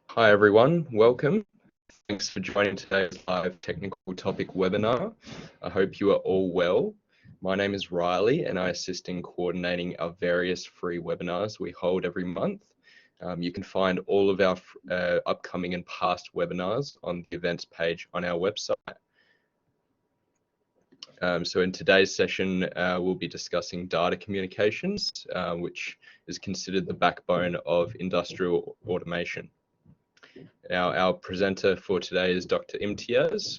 Hi everyone, welcome. Thanks for joining today's live technical topic webinar. I hope you are all well. My name is Riley and I assist in coordinating our various free webinars we hold every month. You can find all of our upcoming and past webinars on the events page on our website. So in today's session, we'll be discussing data communications, which is considered the backbone of industrial automation. Now, our presenter for today is Dr. Emtiaz,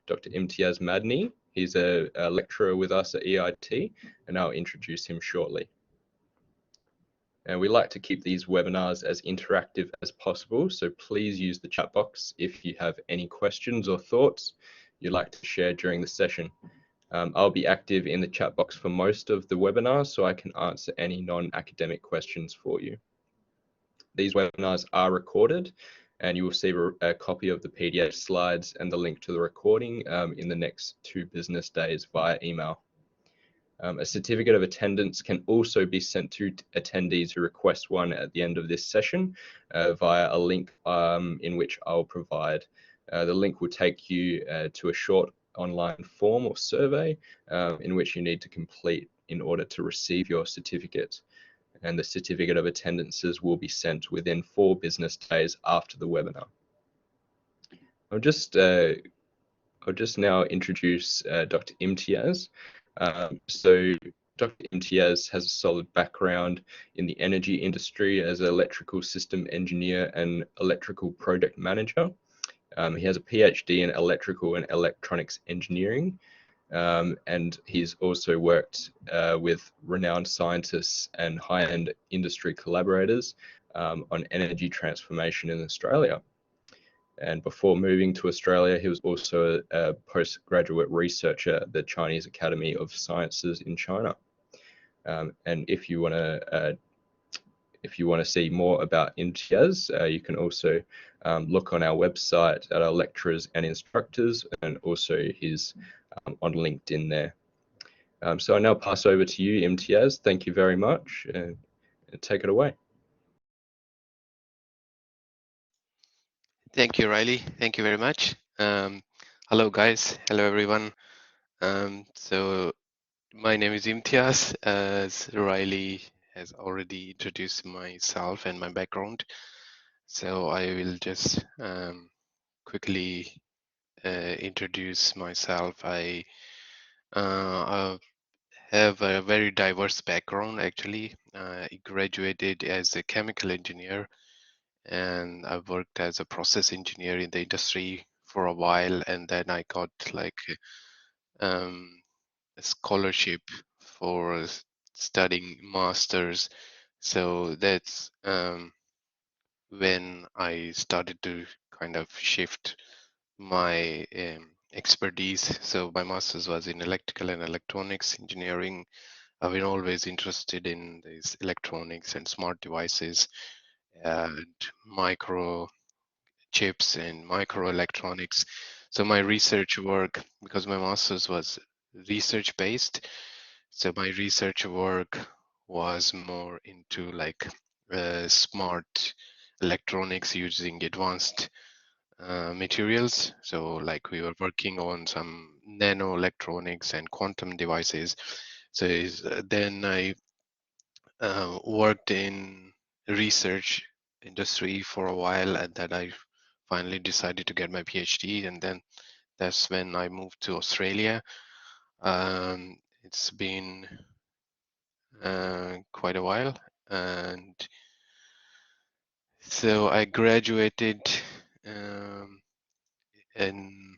Dr. Emtiaz Madni. He's a lecturer with us at EIT, and I'll introduce him shortly. And we like to keep these webinars as interactive as possible, so please use the chat box if you have any questions or thoughts you'd like to share during the session. I'll be active in the chat box for most of the webinar, so I can answer any non-academic questions for you. These webinars are recorded, and you will receive a copy of the PDF slides and the link to the recording in the next 2 business days via email. A certificate of attendance can also be sent to attendees who request one at the end of this session via a link in which I'll provide. The link will take you to a short online form or survey in which you need to complete in order to receive your certificate. And the certificate of attendances will be sent within 4 business days after the webinar. I'll just now introduce Dr. Emtiaz. So Dr. Emtiaz has a solid background in the energy industry as an electrical system engineer and electrical project manager. He has a PhD in electrical and electronics engineering. And he's also worked with renowned scientists and high-end industry collaborators on energy transformation in Australia. And before moving to Australia, he was also a postgraduate researcher at the Chinese Academy of Sciences in China. And if you want to see more about Emtiaz, you can also look on our website at our lecturers and instructors, and also his on LinkedIn there. So I now pass over to you, Emtiaz. Thank you very much. Take it away. Thank you, Riley. Thank you very much. Hello, guys. Hello, everyone. So my name is Emtiaz, as Riley has already introduced myself and my background. So I will just quickly introduce myself. I have a very diverse background, actually. I graduated as a chemical engineer, and I've worked as a process engineer in the industry for a while, and then I got like a scholarship for studying masters. So that's when I started to kind of shift my expertise. So my master's was in electrical and electronics engineering. I've been always interested in these electronics and smart devices and micro chips and microelectronics. So my research work, because my master's was research based, so my research work was more into like smart electronics using advanced materials. So like we were working on some nano electronics and quantum devices. So then I worked in research industry for a while, and then I finally decided to get my PhD, and then that's when I moved to Australia. It's been quite a while, and so I graduated in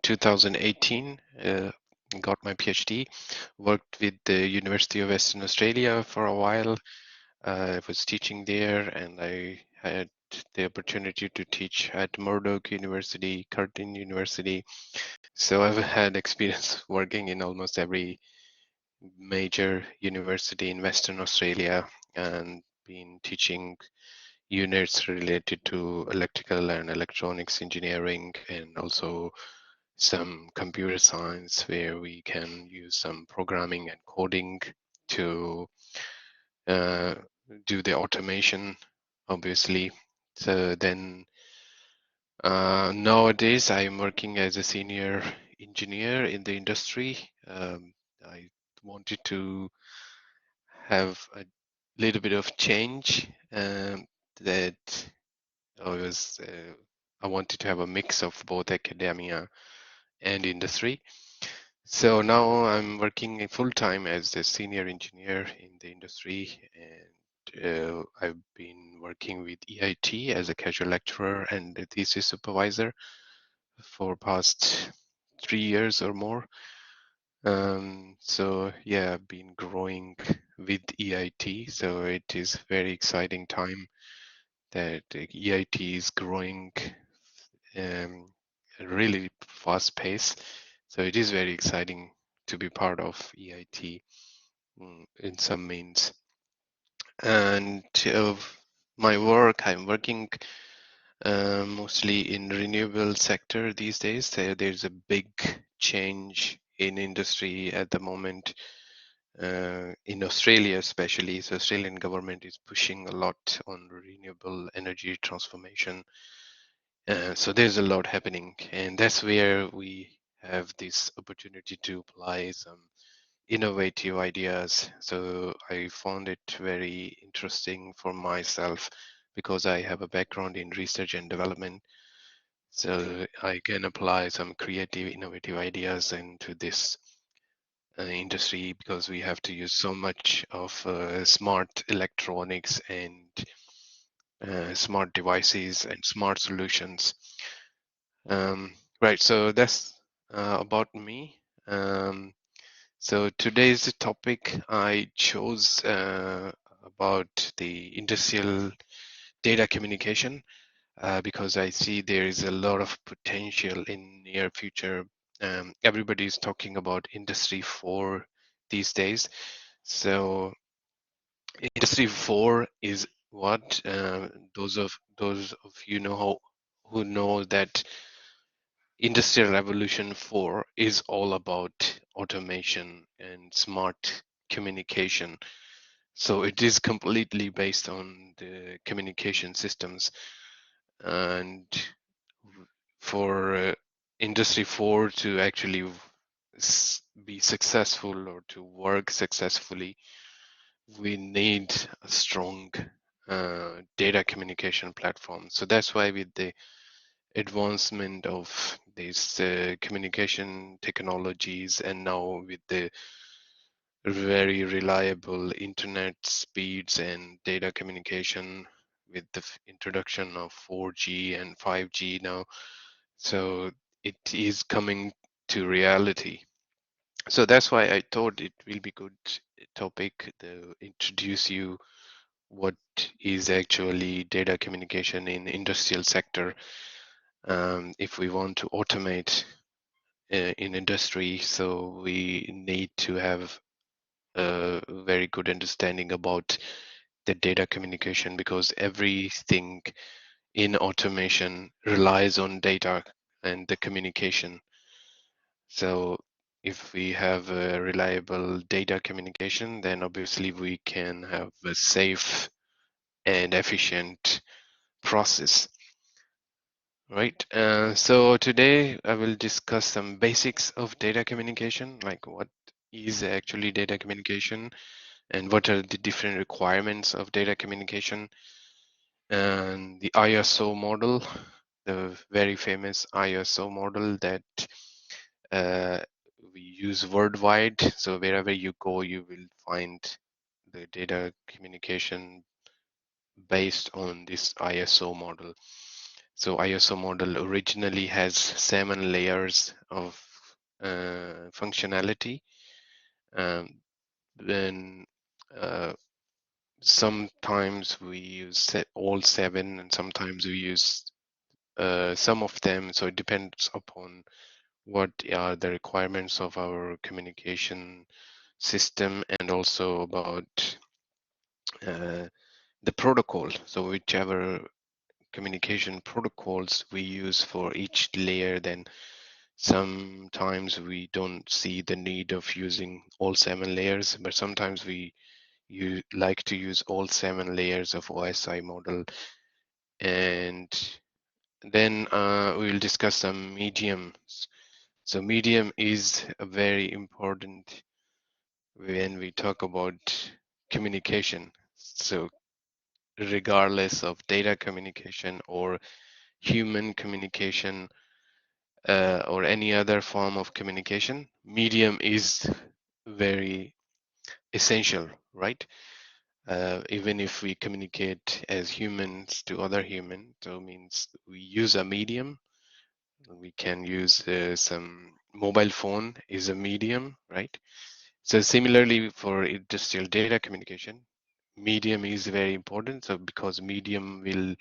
2018. Got my PhD. Worked with the University of Western Australia for a while. I was teaching there, and I had the opportunity to teach at Murdoch University, Curtin University. So I've had experience working in almost every major university in Western Australia and been teaching units related to electrical and electronics engineering, and also some computer science where we can use some programming and coding to do the automation, obviously. So then nowadays I'm working as a senior engineer in the industry. I wanted to have a little bit of change, that I was I wanted to have a mix of both academia and industry. So now I'm working full time as a senior engineer in the industry, and I've been working with EIT as a casual lecturer and a thesis supervisor for past 3 years or more. So yeah, I've been growing with EIT, so it is very exciting time that EIT is growing at a really fast pace. So it is very exciting to be part of EIT in some means. And my work, I'm working mostly in renewable sector these days. So there's a big change in industry at the moment, in Australia especially. So Australian government is pushing a lot on renewable energy transformation. So there's a lot happening, and that's where we have this opportunity to apply some innovative ideas. So I found it very interesting for myself because I have a background in research and development. So I can apply some creative, innovative ideas into this industry because we have to use so much of smart electronics and smart devices and smart solutions. Right, so that's about me. So today's topic I chose about the industrial data communication because I see there is a lot of potential in near future. Everybody is talking about Industry 4 these days. So Industry 4 is what those of you know who know that Industrial Revolution 4 is all about automation and smart communication. So it is completely based on the communication systems. And for Industry 4 to actually be successful or to work successfully, we need a strong data communication platform. So that's why with the advancement of these communication technologies, and now with the very reliable internet speeds and data communication with the introduction of 4G and 5G now, so it is coming to reality. So that's why I thought it will be good topic to introduce you what is actually data communication in industrial sector. If we want to automate in industry, so we need to have a very good understanding about the data communication because everything in automation relies on data and the communication. So if we have a reliable data communication, then obviously we can have a safe and efficient process. Right. So today I will discuss some basics of data communication, like what is actually data communication and what are the different requirements of data communication, and the ISO model, the very famous ISO model that we use worldwide. So wherever you go, you will find the data communication based on this ISO model. So ISO model originally has 7 layers of functionality. Then sometimes we use all 7, and sometimes we use some of them. So it depends upon what are the requirements of our communication system and also about the protocol. So whichever communication protocols we use for each layer, then sometimes we don't see the need of using all 7 layers, but sometimes we you like to use all 7 layers of OSI model. And then we will discuss some mediums. So medium is a very important when we talk about communication. So regardless of data communication or human communication or any other form of communication, medium is very essential, right? Even if we communicate as humans to other humans, so means we use a medium. We can use some mobile phone is a medium, right? So similarly for industrial data communication, medium is very important. So because medium will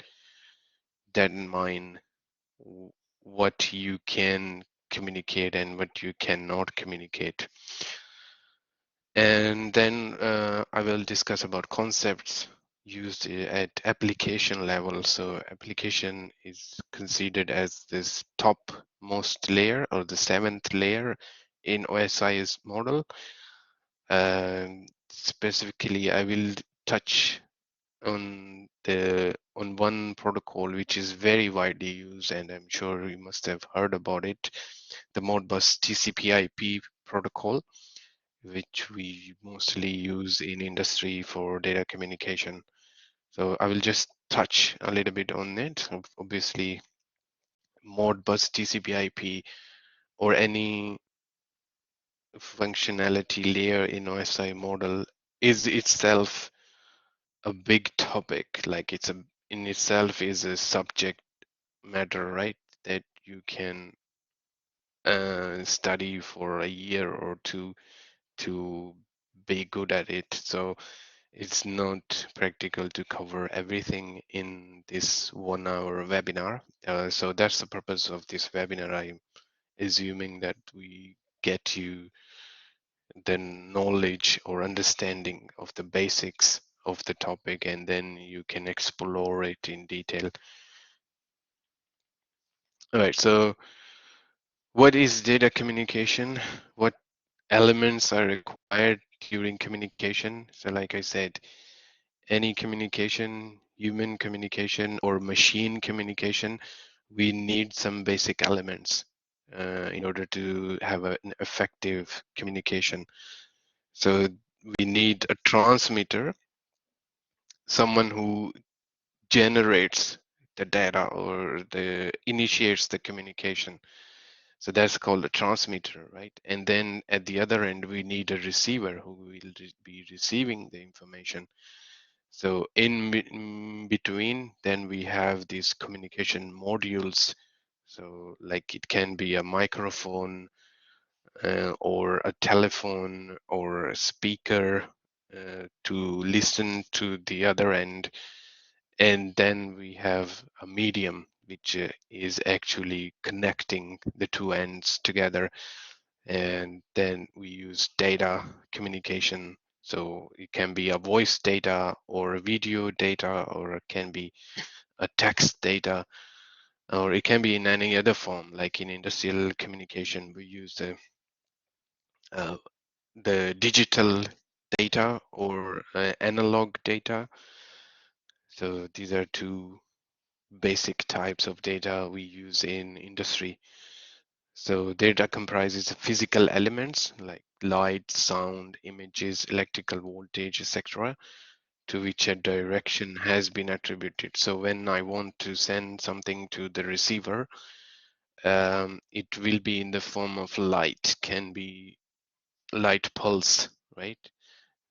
determine what you can communicate and what you cannot communicate. And then I will discuss about concepts used at application level. So application is considered as this top most layer or the 7th layer in OSI's model. Specifically, I will touch on one protocol which is very widely used, and I'm sure you must have heard about it, the Modbus TCP/IP protocol, which we mostly use in industry for data communication. So I will just touch a little bit on it. Obviously, Modbus TCP/IP or any functionality layer in OSI model is itself a big topic. Like it's a in itself is a subject matter, right? That you can study for a year or two to be good at it. So it's not practical to cover everything in this 1 hour webinar. So that's the purpose of this webinar. I'm assuming that we get you the knowledge or understanding of the basics of the topic, and then you can explore it in detail. All right, so what is data communication? What elements are required during communication? So like I said, any communication, human communication or machine communication, we need some basic elements in order to have an effective communication. So we need a transmitter, someone who generates the data or the initiates the communication. So that's called a transmitter, right? And then at the other end, we need a receiver who will be receiving the information. So in between, then we have these communication modules. So like it can be a microphone or a telephone or a speaker to listen to the other end. And then we have a medium, which is actually connecting the two ends together. And then we use data communication. So it can be a voice data or a video data, or it can be a text data, or it can be in any other form. Like in industrial communication, we use the digital data or analog data. So these are two basic types of data we use in industry. So data comprises physical elements like light, sound, images, electrical voltage, etc., to which a direction has been attributed. So when I want to send something to the receiver, it will be in the form of light, can be light pulse, right?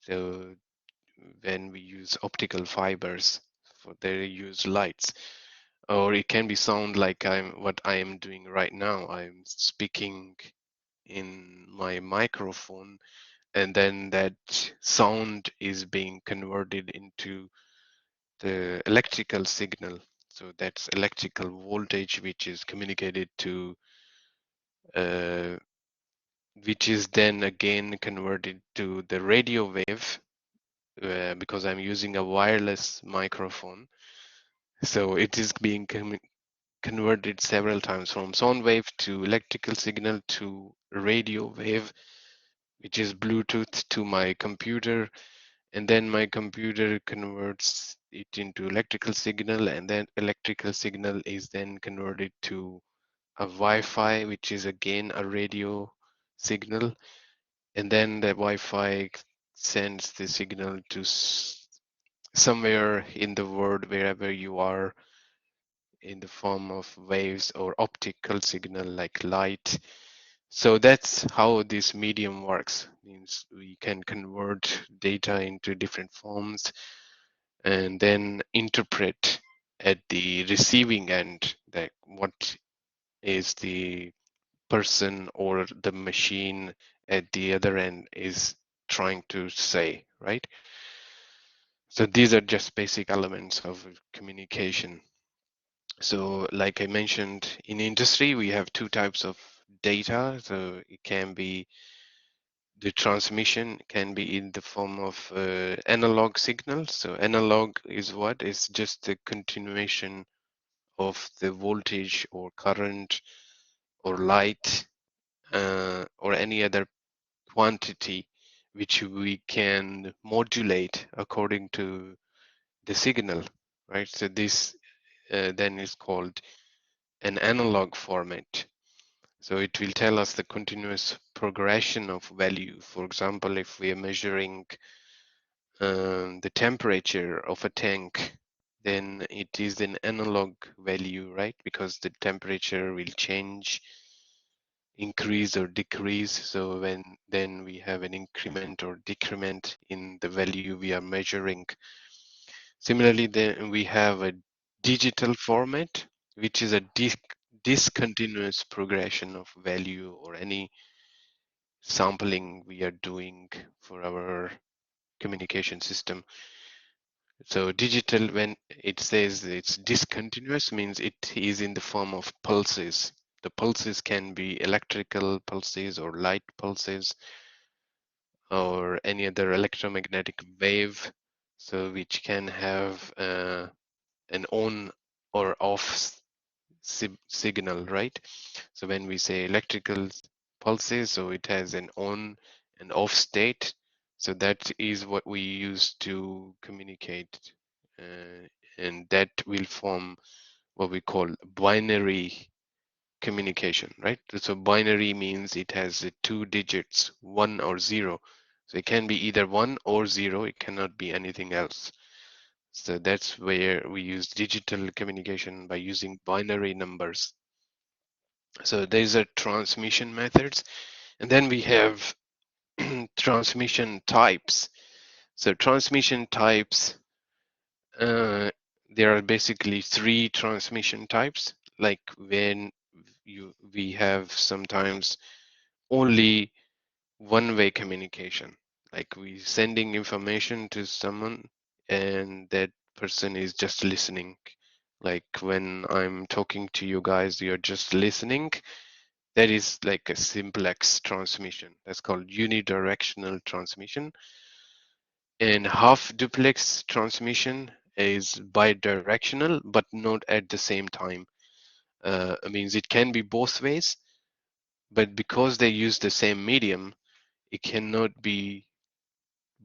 So when we use optical fibers, for they use lights, or it can be sound like what I am doing right now. I'm speaking in my microphone, and then that sound is being converted into the electrical signal. So that's electrical voltage, which is communicated to, which is then again converted to the radio wave, because I'm using a wireless microphone. So it is being converted several times from sound wave to electrical signal to radio wave, which is Bluetooth to my computer. and then my computer converts it into electrical signal, and then electrical signal is then converted to a Wi-Fi, which is again a radio signal, and then the Wi-Fi sends the signal to somewhere in the world, wherever you are, in the form of waves or optical signal like light. So that's how this medium works. Means we can convert data into different forms and then interpret at the receiving end that what is the person or the machine at the other end is trying to say, right? So these are just basic elements of communication. So like I mentioned, in industry, we have two types of data. So it can be the transmission can be in the form of analog signals. So analog is what? It's just the continuation of the voltage or current or light or any other quantity which we can modulate according to the signal, right? So this then is called an analog format. So it will tell us the continuous progression of value. For example, if we are measuring the temperature of a tank, then it is an analog value, right? Because the temperature will change, increase or decrease. So when then we have an increment or decrement in the value we are measuring. Similarly, then we have a digital format, which is a discontinuous progression of value or any sampling we are doing for our communication system. So digital, when it says it's discontinuous, means it is in the form of pulses. The pulses can be electrical pulses or light pulses or any other electromagnetic wave, so which can have an on or off signal, right? So when we say electrical pulses, so it has an on and off state. So that is what we use to communicate. And that will form what we call binary communication, right? So binary means it has two digits, 1 or 0. So it can be either 1 or 0. It cannot be anything else. So that's where we use digital communication by using binary numbers. So these are transmission methods. And then we have transmission types. So transmission types, there are basically three transmission types. Like when we have sometimes only one-way communication, like we sending information to someone and that person is just listening. Like when I'm talking to you guys, you're just listening. That is like a simplex transmission. That's called unidirectional transmission. And half duplex transmission is bidirectional, but not at the same time. It means it can be both ways, but because they use the same medium, it cannot be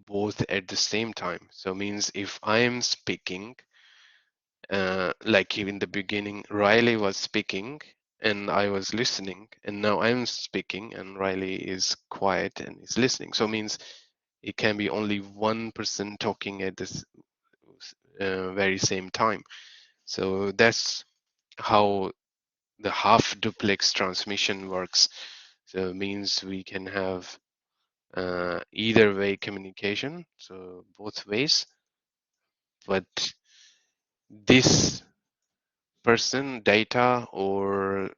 both at the same time. So it means if I am speaking, like in the beginning, Riley was speaking and I was listening, and now I'm speaking and Riley is quiet and is listening. So it means it can be only one person talking at this very same time. So that's how the half duplex transmission works. So it means we can have either way communication, so both ways, but this person, data, or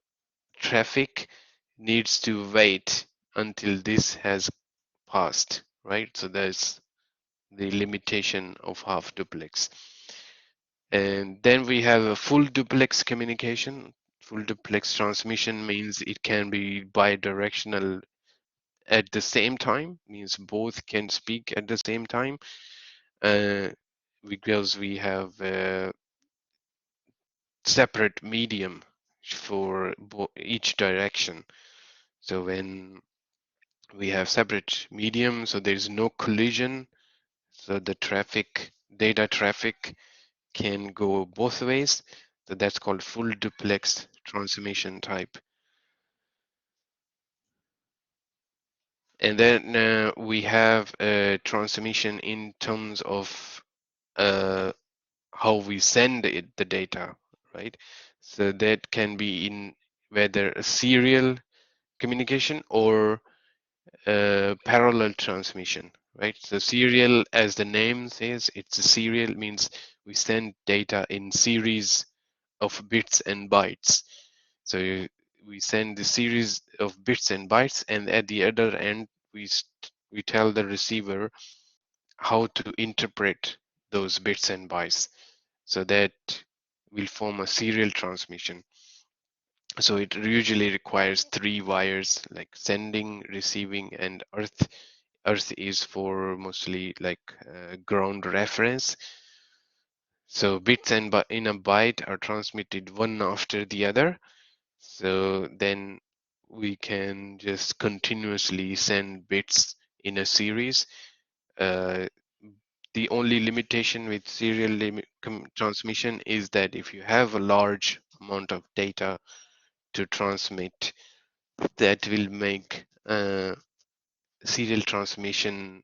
traffic needs to wait until this has passed, right? So there's the limitation of half duplex. And then we have a full duplex communication. Full duplex transmission means it can be bidirectional at the same time, means both can speak at the same time, uh, because we have a separate medium for each direction. So when we have separate medium, so there's no collision. So the data traffic can go both ways. So that's called full duplex transmission type. And then we have a transmission in terms of how we send the data, right? So that can be in whether a serial communication or parallel transmission, right? So serial, as the name says, it's a serial, means we send data in series of bits and bytes. So we send the series of bits and bytes, and at the other end, we tell the receiver how to interpret those bits and bytes. So that will form a serial transmission. So it usually requires 3 wires, like sending, receiving, and earth. Earth is for mostly like ground reference. So bits and in a byte are transmitted one after the other. So then we can just continuously send bits in a series. Uh, the only limitation with serial transmission is that if you have a large amount of data to transmit, that will make serial transmission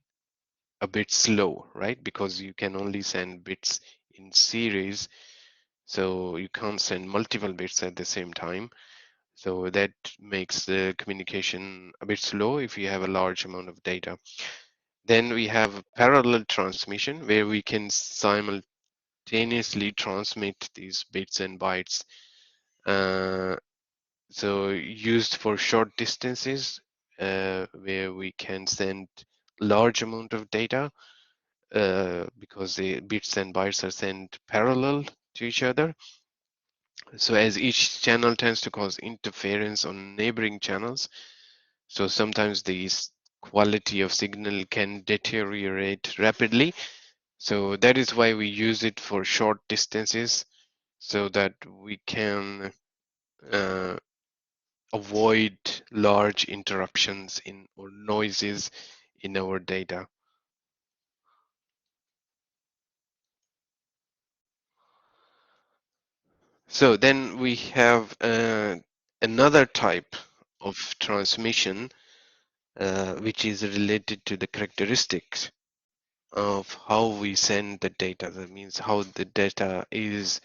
a bit slow, right? Because you can only send bits in series, so you can't send multiple bits at the same time. So that makes the communication a bit slow if you have a large amount of data. Then we have parallel transmission, where we can simultaneously transmit these bits and bytes. So used for short distances, where we can send large amount of data because the bits and bytes are sent parallel to each other. So as each channel tends to cause interference on neighboring channels, so sometimes the quality of signal can deteriorate rapidly. So that is why we use it for short distances, so that we can uh, avoid large interruptions in or noises in our data. So then we have another type of transmission, which is related to the characteristics of how we send the data. That means how the data is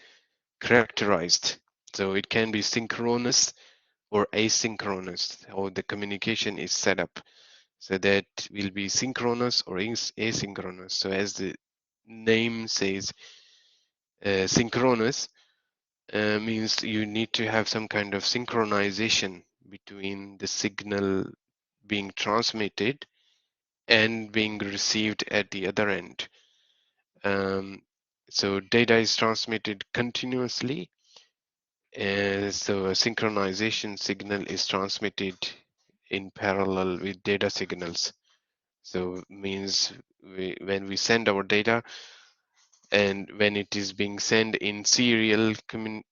characterized. So it can be synchronous or asynchronous, how the communication is set up. So that will be synchronous or asynchronous. So as the name says, synchronous means you need to have some kind of synchronization between the signal being transmitted and being received at the other end. So data is transmitted continuously, and so a synchronization signal is transmitted in parallel with data signals. So means when we send our data, and when it is being sent in serial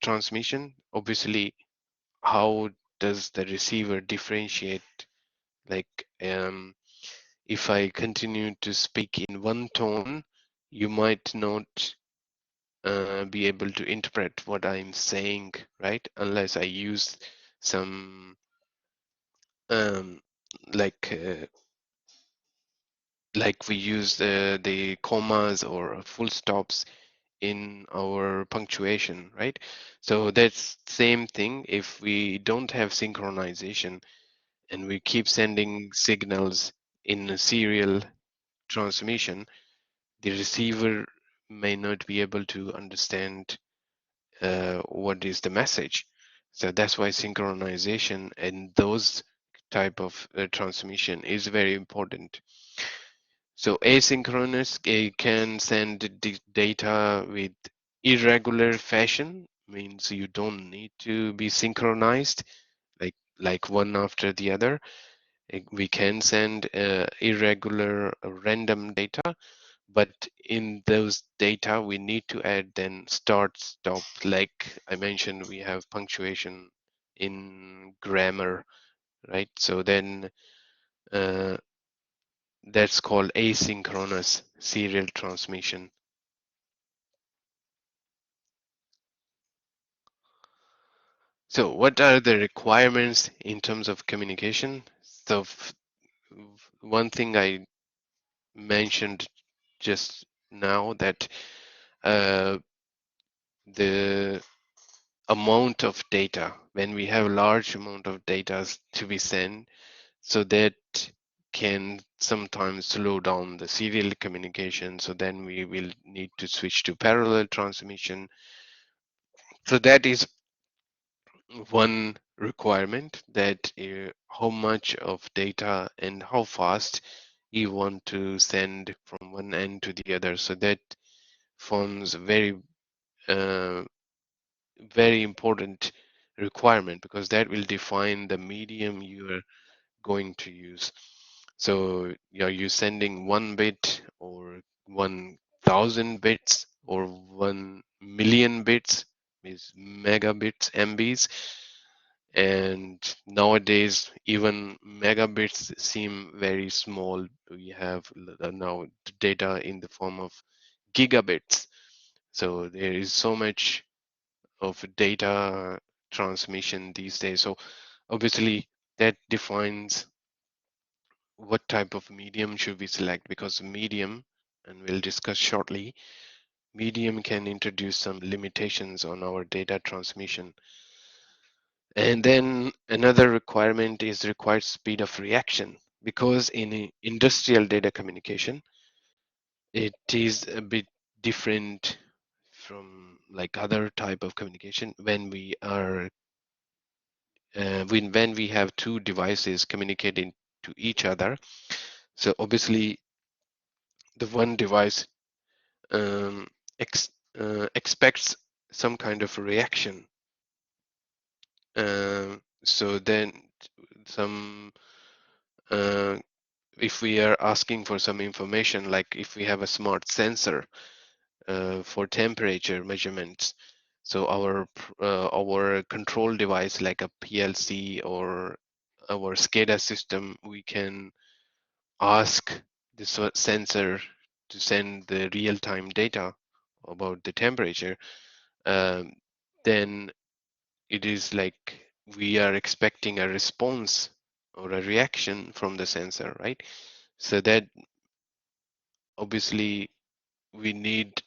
transmission, obviously how does the receiver differentiate? Like if I continue to speak in one tone, you might not be able to interpret what I'm saying, right? Unless I use some um, like uh, like we use the commas or full stops in our punctuation, right? So that's same thing. If we don't have synchronization and we keep sending signals in a serial transmission, the receiver may not be able to understand what is the message. So that's why synchronization and those type of transmission is very important. So asynchronous can send the data with irregular fashion, means you don't need to be synchronized like one after the other. We can send irregular random data, but in those data we need to add then start stop, like I mentioned, we have punctuation in grammar, right? So then uh, that's called asynchronous serial transmission. So what are the requirements in terms of communication? So one thing I mentioned just now, that the amount of data, when we have large amount of data to be sent, so that can sometimes slow down the serial communication. So then we will need to switch to parallel transmission. So that is one requirement, that how much of data and how fast you want to send from one end to the other. So that forms a uh, very important requirement, because that will define the medium you are going to use. So are you sending 1 bit or 1,000 bits or 1 million bits, is megabits, MBs? And nowadays, even megabits seem very small. We have now data in the form of gigabits. So there is so much of data transmission these days. So obviously that defines what type of medium should we select, because medium, and we'll discuss shortly, medium can introduce some limitations on our data transmission. And then another requirement is required speed of reaction, because in industrial data communication, it is a bit different from like other type of communication. When we are when we have two devices communicating to each other, so obviously the one device um, expects some kind of reaction. So then some uh, if we are asking for some information, like if we have a smart sensor for temperature measurements, so our control device like a PLC or our SCADA system, we can ask the sensor to send the real-time data about the temperature. um, then it is like we are expecting a response or a reaction from the sensor, right? So that obviously we need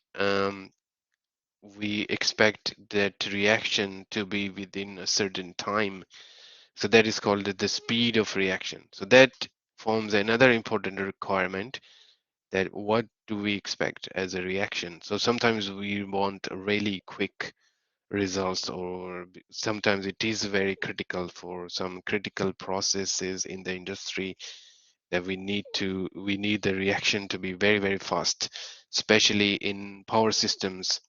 we expect that reaction to be within a certain time. So that is called the speed of reaction. So that forms another important requirement, that what do we expect as a reaction. So sometimes we want really quick results, or sometimes it is very critical for some critical processes in the industry, that we need the reaction to be very, very fast, especially in power systems.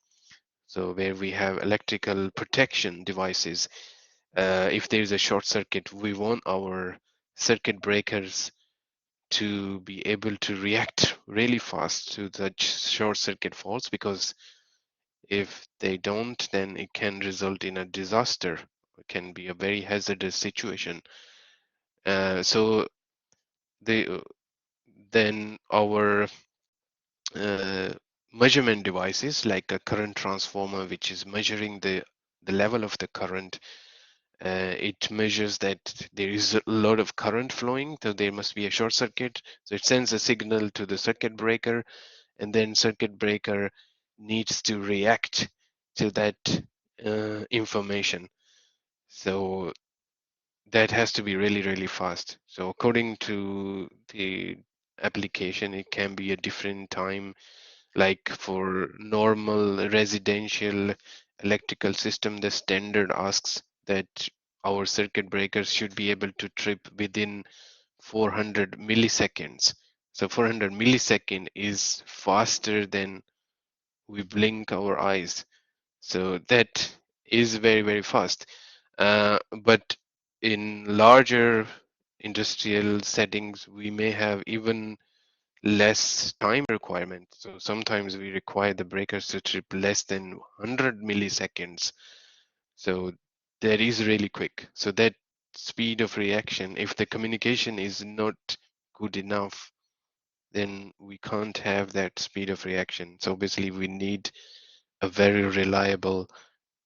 So where we have electrical protection devices, if there is a short circuit, we want our circuit breakers to be able to react really fast to the short circuit faults, because if they don't, then it can result in a disaster. It can be a very hazardous situation. So they, then our uh, measurement devices, like a current transformer, which is measuring the level of the current. It measures that there is a lot of current flowing, so there must be a short circuit. So it sends a signal to the circuit breaker, and then circuit breaker needs to react to that information. So that has to be really, really fast. So according to the application, it can be a different time. Like for normal residential electrical system, the standard asks that our circuit breakers should be able to trip within 400 milliseconds. So 400 millisecond is faster than we blink our eyes. So that is very, very fast. But in larger industrial settings, we may have even less time requirement. So sometimes we require the breakers to trip less than 100 milliseconds. So that is really quick. So that speed of reaction, if the communication is not good enough, then we can't have that speed of reaction. So basically we need a very reliable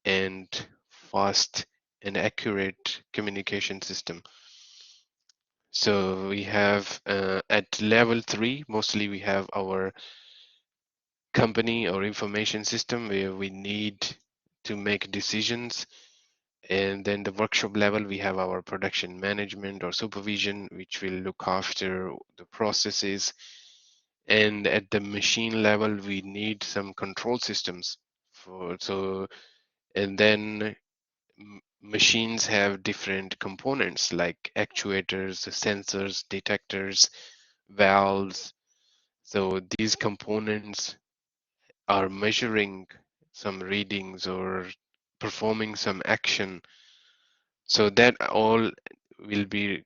and fast and accurate communication system. So we have at level 3, mostly we have our company or information system where we need to make decisions. And then the workshop level, we have our production management or supervision, which will look after the processes. And at the machine level, we need some control systems for so, and then machines have different components like actuators, sensors, detectors, valves. So these components are measuring some readings or performing some action. So that all will be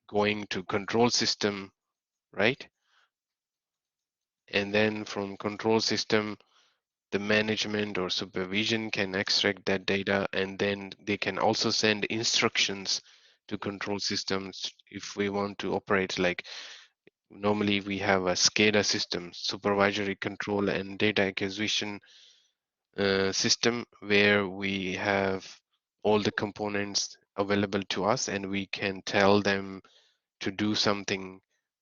going to control system, right? And then from control system, the management or supervision can extract that data, and then they can also send instructions to control systems if we want to operate. Like normally we have a SCADA system, supervisory control and data acquisition system, where we have all the components available to us and we can tell them to do something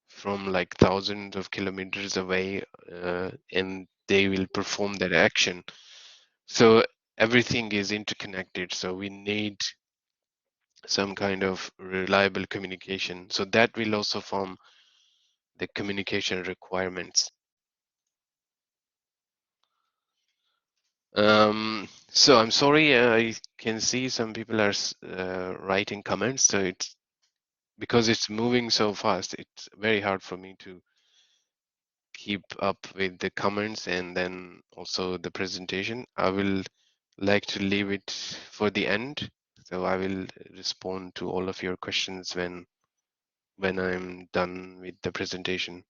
from like thousands of kilometers away, and they will perform that action. So everything is interconnected. So we need some kind of reliable communication. So that will also form the communication requirements. So I'm sorry, I can see some people are writing comments. So it's because it's moving so fast, it's very hard for me to keep up with the comments and then also the presentation. I will like to leave it for the end. So I will respond to all of your questions when I'm done with the presentation.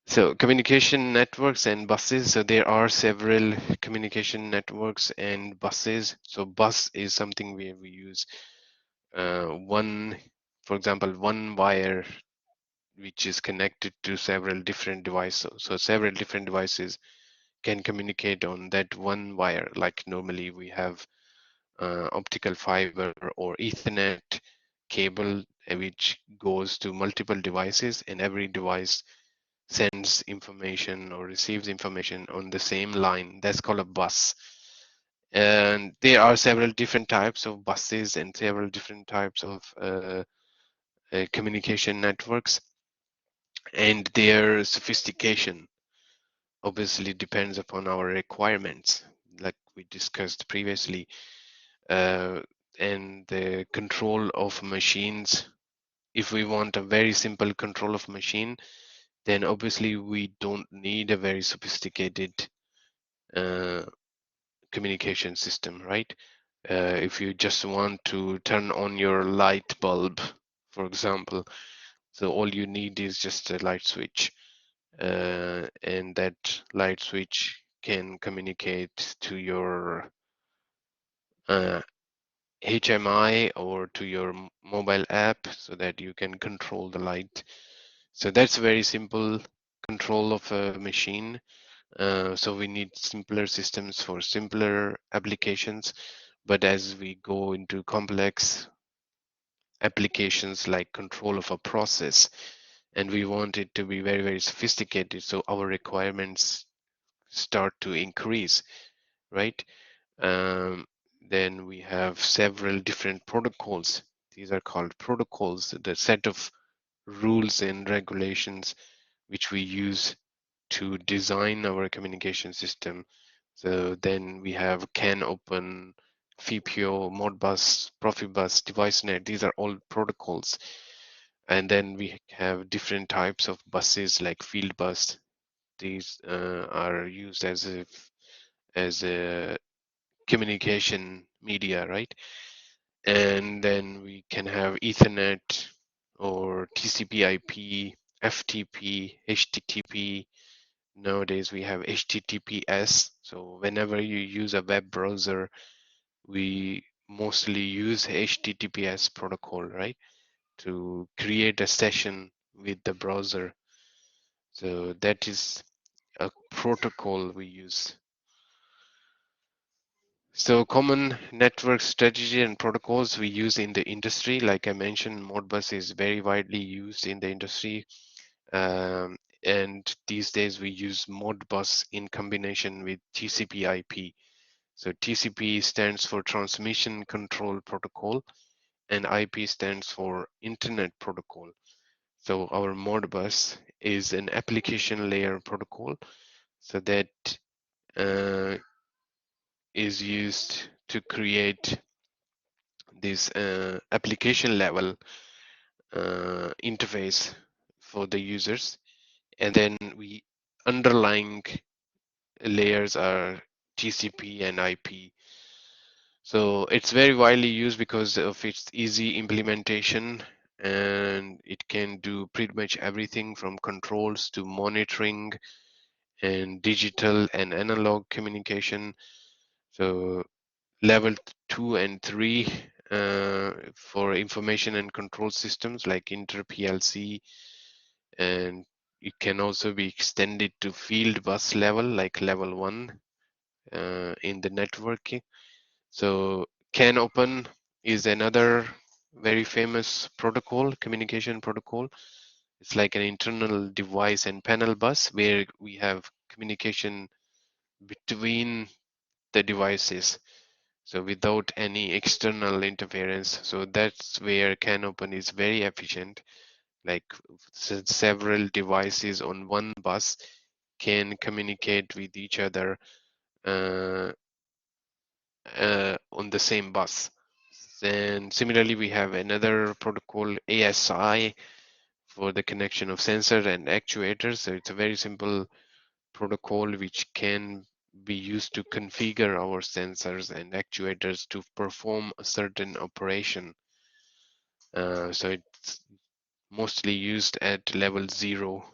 So communication networks and buses. So there are several communication networks and buses. So bus is something where we use one, for example, one wire which is connected to several different devices. So several different devices can communicate on that one wire. Like normally we have optical fiber or Ethernet cable which goes to multiple devices, and every device sends information or receives information on the same line. That's called a bus. And there are several different types of buses and several different types of communication networks, and their sophistication obviously depends upon our requirements, like we discussed previously. And the control of machines, if we want a very simple control of machine, then obviously we don't need a very sophisticated uh, communication system, right? If you just want to turn on your light bulb, for example, so all you need is just a light switch, and that light switch can communicate to your uh, HMI or to your mobile app so that you can control the light. So that's very simple control of a machine. So we need simpler systems for simpler applications. But as we go into complex applications like control of a process, and we want it to be very, very sophisticated, so our requirements start to increase, right? Um, then we have several different protocols. These are called protocols, the set of rules and regulations which we use to design our communication system. So then we have CAN Open, FIPO, Modbus, Profibus, Devicenet. These are all protocols. And then we have different types of buses like Fieldbus. These are used as a communication media, right? And then we can have Ethernet or TCP/IP, FTP, HTTP. Nowadays we have HTTPS. So whenever you use a web browser, we mostly use HTTPS protocol, right? To create a session with the browser. So that is a protocol we use. So common network strategy and protocols we use in the industry, like I mentioned, Modbus is very widely used in the industry. And these days we use Modbus in combination with TCP/IP. So TCP stands for Transmission Control Protocol, and IP stands for Internet Protocol. So our Modbus is an application layer protocol, so that is used to create this application level interface for the users, and then we underlying layers are TCP and IP. So it's very widely used because of its easy implementation, and it can do pretty much everything from controls to monitoring and digital and analog communication. So level 2 and 3 for information and control systems like inter PLC, and it can also be extended to Fieldbus level like level 1 in the networking. So CAN-open is another very famous protocol, communication protocol. It's like an internal device and panel bus where we have communication between the devices, so without any external interference. So that's where CAN-open is very efficient. Like several devices on one bus can communicate with each other uh, on the same bus. And similarly, we have another protocol, ASI, for the connection of sensor and actuators. So it's a very simple protocol which can be used to configure our sensors and actuators to perform a certain operation. So it's mostly used at level 0.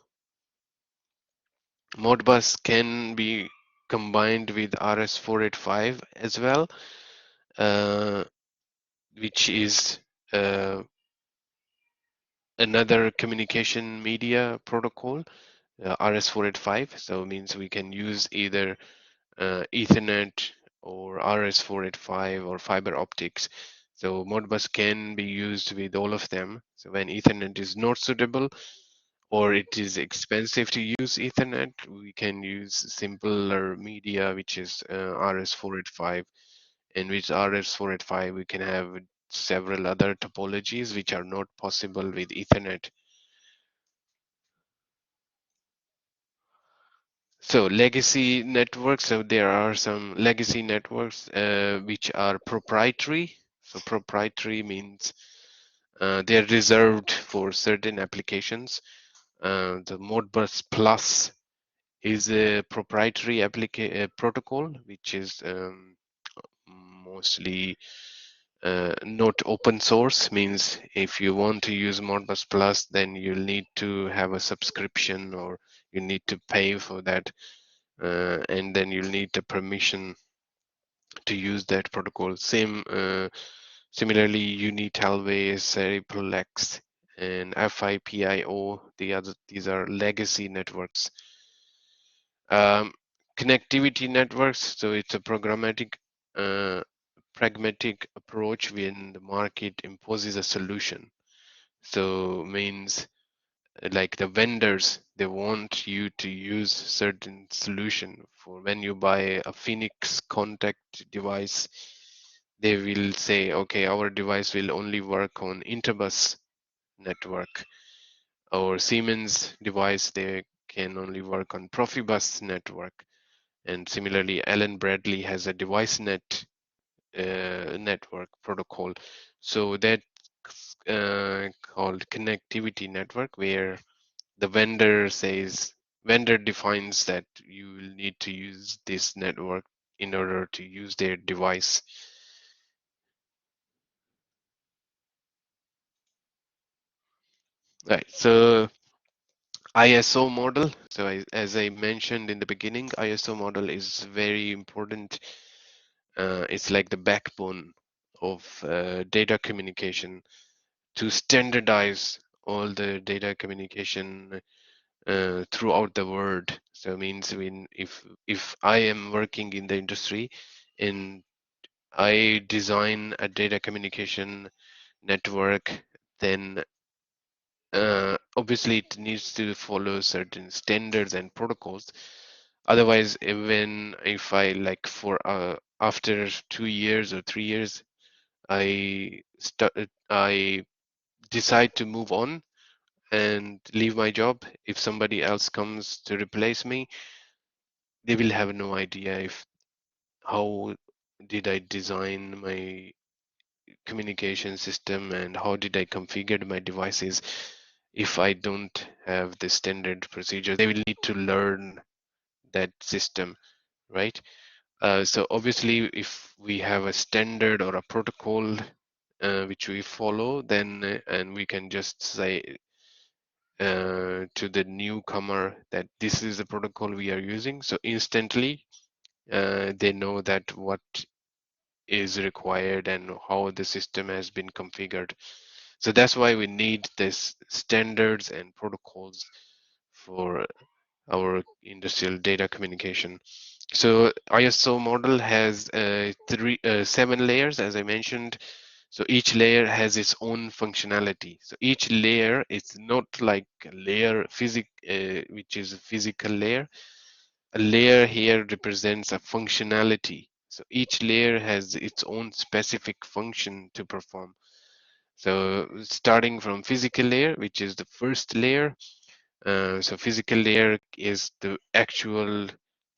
Modbus can be combined with RS485 as well, uh, which is another communication media protocol, RS485. So it means we can use either Ethernet or RS485 or fiber optics. So Modbus can be used with all of them. So when Ethernet is not suitable or it is expensive to use Ethernet, we can use simpler media, which is RS485. And with RS485, we can have several other topologies which are not possible with Ethernet. So legacy networks, so there are some legacy networks which are proprietary. So proprietary means they're reserved for certain applications. The Modbus Plus is a proprietary protocol, which is mostly not open source. Means if you want to use Modbus Plus, then you'll need to have a subscription or you need to pay for that. And then you'll need the permission to use that protocol. Similarly, Unitalway, Seriplex, and FIPIO. These are legacy networks. Connectivity networks. So it's a uh, pragmatic approach when the market imposes a solution. So means like the vendors, they want you to use certain solution. For when you buy a Phoenix contact device, they will say, okay, our device will only work on interbus network. Or Siemens device, they can only work on Profibus network. And similarly, Allen Bradley has a Devicenet network protocol. So that's called connectivity network, where the vendor defines that you will need to use this network in order to use their device. Right. So ISO model. So as I mentioned in the beginning, ISO model is very important. It's like the backbone of data communication to standardize all the data communication throughout the world. So it means when if I am working in the industry and I design a data communication network, then obviously it needs to follow certain standards and protocols. Otherwise, even if I like for after 2 years or 3 years, I decide to move on and leave my job. If somebody else comes to replace me, they will have no idea if how did I design my communication system and how did I configure my devices. If I don't have the standard procedure, they will need to learn that system, right? So obviously, if we have a standard or a protocol which we follow, then and we can just say to the newcomer that this is the protocol we are using. So instantly, they know that what is required and how the system has been configured. So that's why we need this standards and protocols for our industrial data communication. So ISO model has 7 layers, as I mentioned. So each layer has its own functionality. So each layer is not like a layer which is a physical layer. A layer here represents a functionality. So each layer has its own specific function to perform. So starting from physical layer, which is the first layer. So physical layer is the actual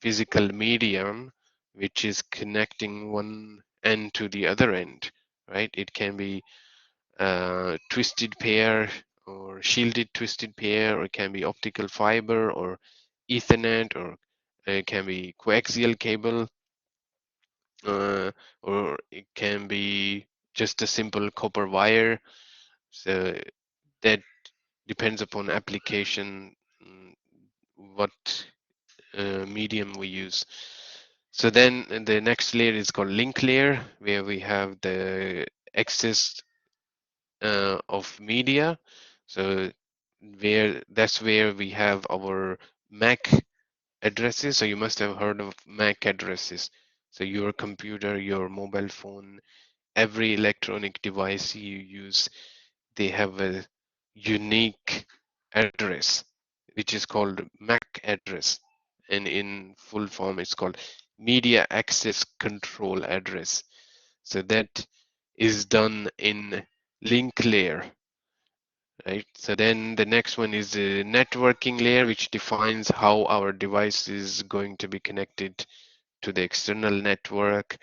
physical medium which is connecting one end to the other end, right? It can be twisted pair or shielded twisted pair, or it can be optical fiber or Ethernet, or it can be coaxial cable, or it can be just a simple copper wire. So that depends upon application, what medium we use. So then the next layer is called link layer, where we have the access of media. So that's where we have our MAC addresses. So you must have heard of MAC addresses. So your computer, your mobile phone, every electronic device you use, they have a unique address, which is called MAC address. And in full form, it's called Media Access Control Address. So that is done in link layer, right? So then the next one is the networking layer, which defines how our device is going to be connected to the external network.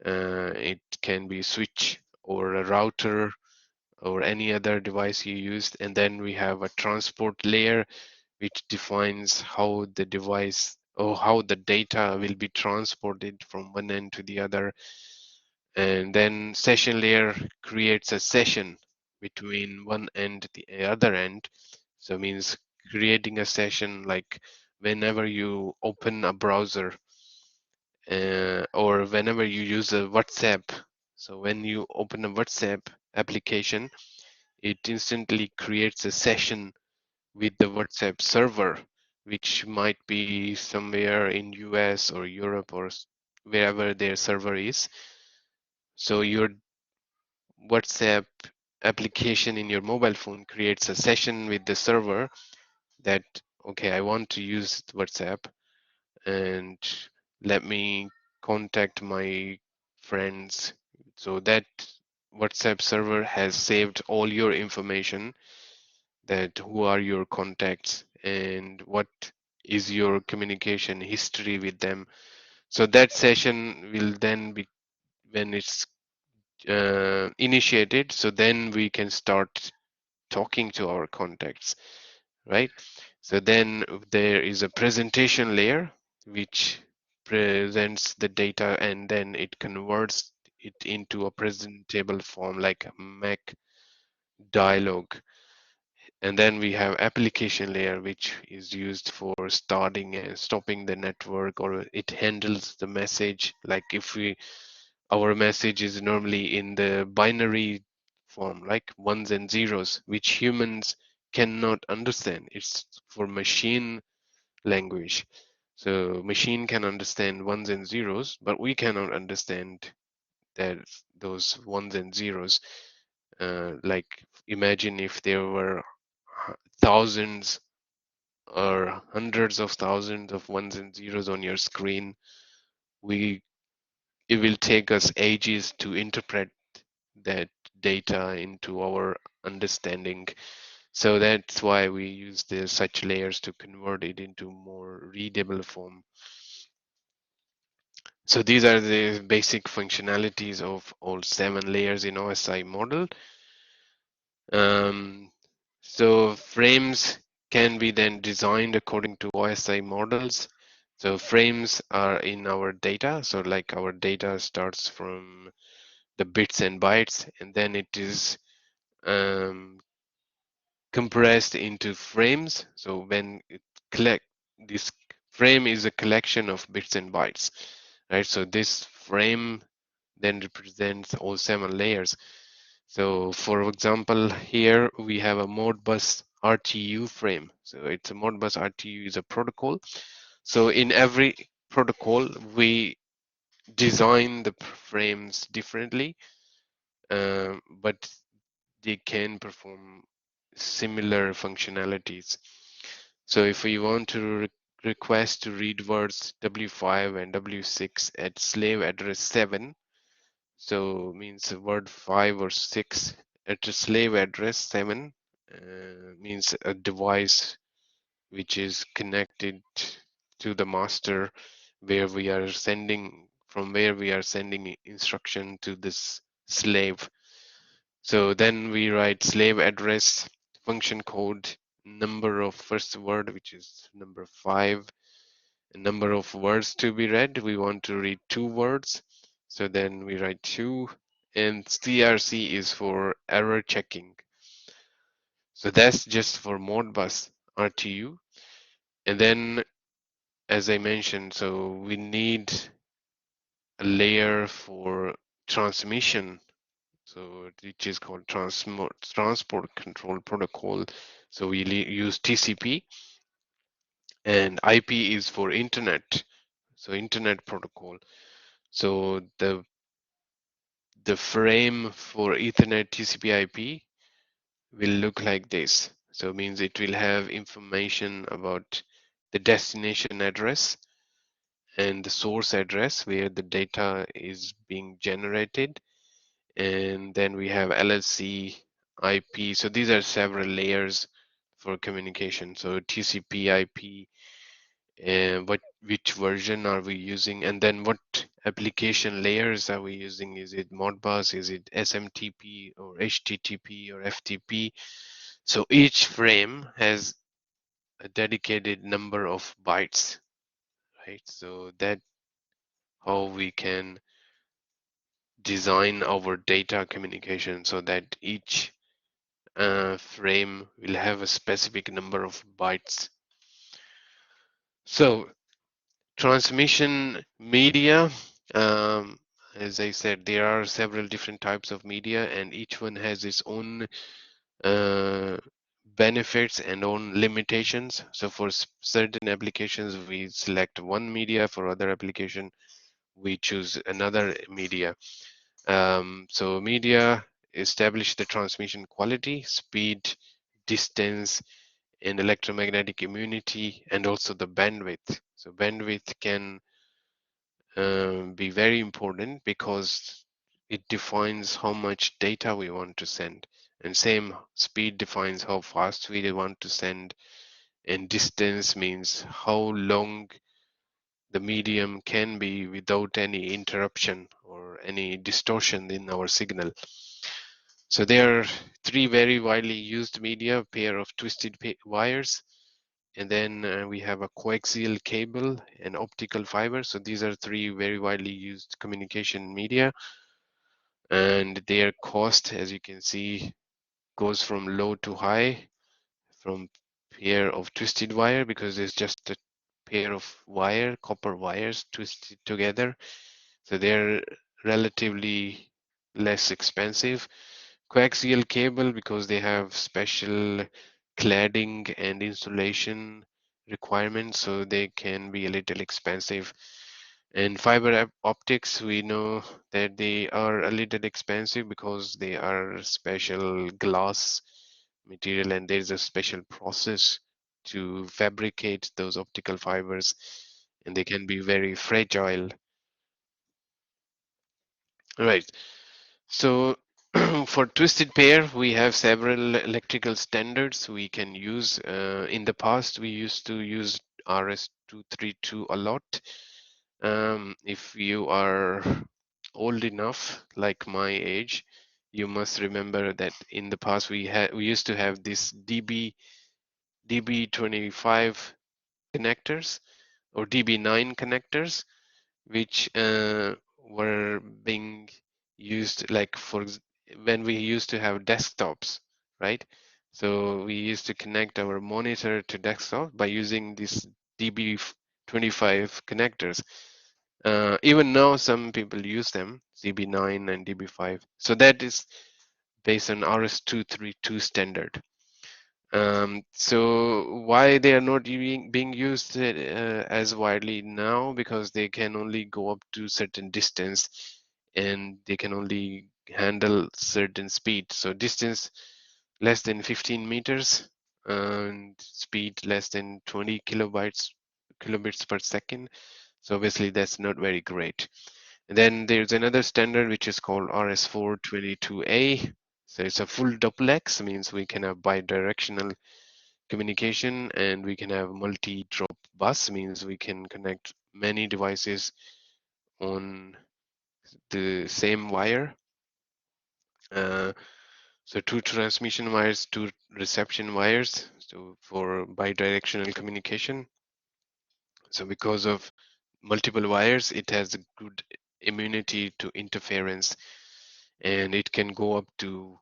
It can be switch or a router or any other device you used. And then we have a transport layer, which defines how the device or how the data will be transported from one end to the other. And then session layer creates a session between one end and the other end. So it means creating a session like whenever you open a browser or whenever you use a WhatsApp. So when you open a WhatsApp application, it instantly creates a session with the WhatsApp server, which might be somewhere in US or Europe or wherever their server is. So your WhatsApp application in your mobile phone creates a session with the server that, okay, I want to use WhatsApp and let me contact my friends. So that WhatsApp server has saved all your information, that who are your contacts and what is your communication history with them. So that session will then be, when it's initiated, so then we can start talking to our contacts, right? So then there is a presentation layer which presents the data and then it converts it into a presentable form like a Mac dialogue. And then we have application layer, which is used for starting and stopping the network, or it handles the message. Like if our message is normally in the binary form, like ones and zeros, which humans cannot understand. It's for machine language. So machine can understand ones and zeros, but we cannot understand that those ones and zeros. Like imagine if there were thousands or hundreds of thousands of ones and zeros on your screen, it will take us ages to interpret that data into our understanding. So that's why we use such layers to convert it into more readable form. So these are the basic functionalities of all 7 layers in OSI model. So frames can be then designed according to OSI models. So frames are in our data. So like our data starts from the bits and bytes, and then it is compressed into frames. So when it collect, this frame is a collection of bits and bytes, right? So this frame then represents all 7 layers. So for example, here we have a Modbus RTU frame. So it's a Modbus RTU is a protocol. So in every protocol, we design the frames differently, but they can perform similar functionalities. So if we want to request to read words W5 and W6 at slave address 7, so means word 5 or 6 at a slave address 7 means a device which is connected to the master where we are sending instruction to this slave. So then we write slave address function code number of first word, which is number 5, and number of words to be read. We want to read 2 words. So then we write 2, and CRC is for error checking. So that's just for Modbus RTU. And then, as I mentioned, so we need a layer for transmission, so which is called transport control protocol. So we use TCP, and IP is for internet, so internet protocol. So the frame for Ethernet TCP IP will look like this. So it means it will have information about the destination address and the source address where the data is being generated. And then we have LLC, IP. So these are several layers for communication. So TCP IP, and which version are we using, and then what application layers are we using? Is it Modbus, is it SMTP or HTTP or FTP? So each frame has a dedicated number of bytes, right? So that how we can design our data communication so that each frame will have a specific number of bytes. So transmission media, as I said, there are several different types of media, and each one has its own benefits and own limitations. So for certain applications, we select one media. For other application, we choose another media. So media establish the transmission quality, speed, distance, and electromagnetic immunity, and also the bandwidth. So bandwidth can be very important because it defines how much data we want to send, and same speed defines how fast we want to send, and distance means how long the medium can be without any interruption or any distortion in our signal. So there are 3 very widely used media: a pair of twisted wires, and then we have a coaxial cable and optical fiber. So these are 3 very widely used communication media, and their cost, as you can see, goes from low to high from pair of twisted wire, because it's just a pair of copper wires twisted together. So they're relatively less expensive. Coaxial cable, because they have special cladding and insulation requirements, so they can be a little expensive. And fiber optics, we know that they are a little expensive because they are special glass material, and there's a special process to fabricate those optical fibers, and they can be very fragile. All right. So for twisted pair, we have several electrical standards we can use. In the past, we used to use RS-232 a lot. If you are old enough, like my age, you must remember that in the past we used to have this DB25 connectors or DB9 connectors, which were being used like when we used to have desktops, right? So we used to connect our monitor to desktop by using these DB25 connectors. Even now, some people use them, DB9 and DB5. So that is based on RS-232 standard. So why they are not being used as widely now? Because they can only go up to certain distance, and they can only handle certain speed. So distance less than 15 meters and speed less than 20 kilobits per second. So obviously that's not very great. And then there's another standard which is called RS422A. So it's a full duplex, means we can have bidirectional communication, and we can have multi-drop bus, means we can connect many devices on the same wire. So two transmission wires, two reception wires, so for bidirectional communication. So because of multiple wires, it has a good immunity to interference, and it can go up to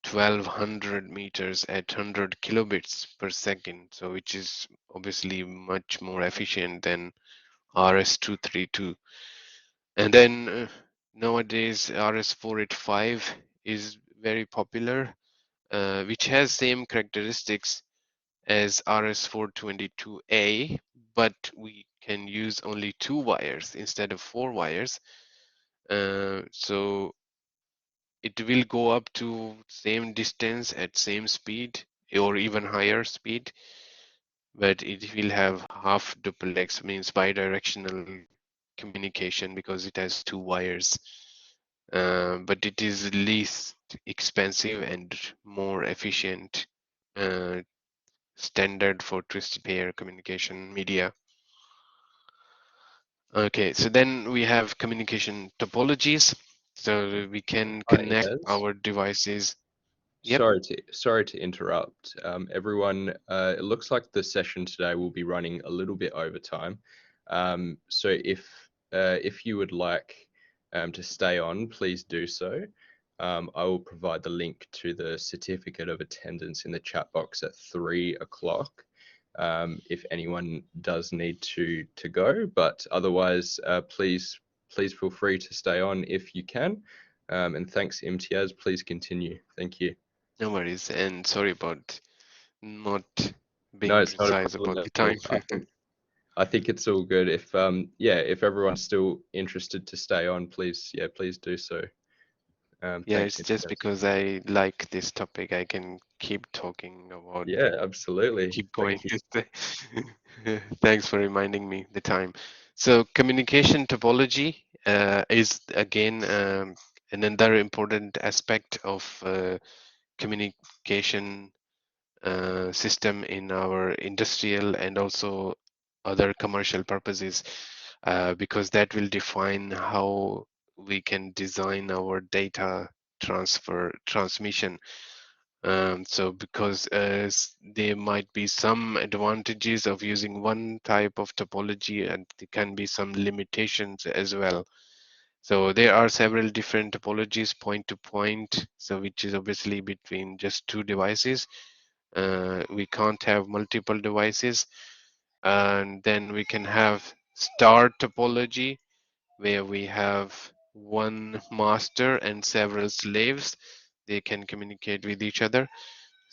1200 meters at 100 kilobits per second, so which is obviously much more efficient than RS-232. And then nowadays RS-485 is very popular, which has same characteristics as RS-422A, but we can use only 2 wires instead of 4 wires. So it will go up to same distance at same speed or even higher speed, but it will have half duplex, means bidirectional communication, because it has 2 wires. But it is least expensive and more efficient standard for twisted pair communication media. Okay, so then we have communication topologies. So we can connect Yes. our devices. Yep. Sorry to interrupt. Everyone, it looks like the session today will be running a little bit over time. So if you would like to stay on, please do so. I will provide the link to the certificate of attendance in the chat box at 3 o'clock. If anyone does need to go, but otherwise, please feel free to stay on if you can. And thanks, Emtiaz. Please continue. Thank you. No worries, and sorry about not No, being it's not a precise problem about at the all. time. I think it's all good. If yeah, if everyone's still interested to stay on, please, yeah, please do so. Yeah, Thanks, it's just Emtiaz. because I like this topic. I can keep talking about Yeah, and absolutely. keep going. Thank you. Thanks for reminding me the time. So communication topology is again another important aspect of communication system in our industrial and also other commercial purposes, because that will define how we can design our data transmission. So because there might be some advantages of using one type of topology, and there can be some limitations as well. So there are several different topologies, point to point, so which is obviously between just 2 devices. We can't have multiple devices. And then we can have star topology, where we have one master and several slaves. They can communicate with each other.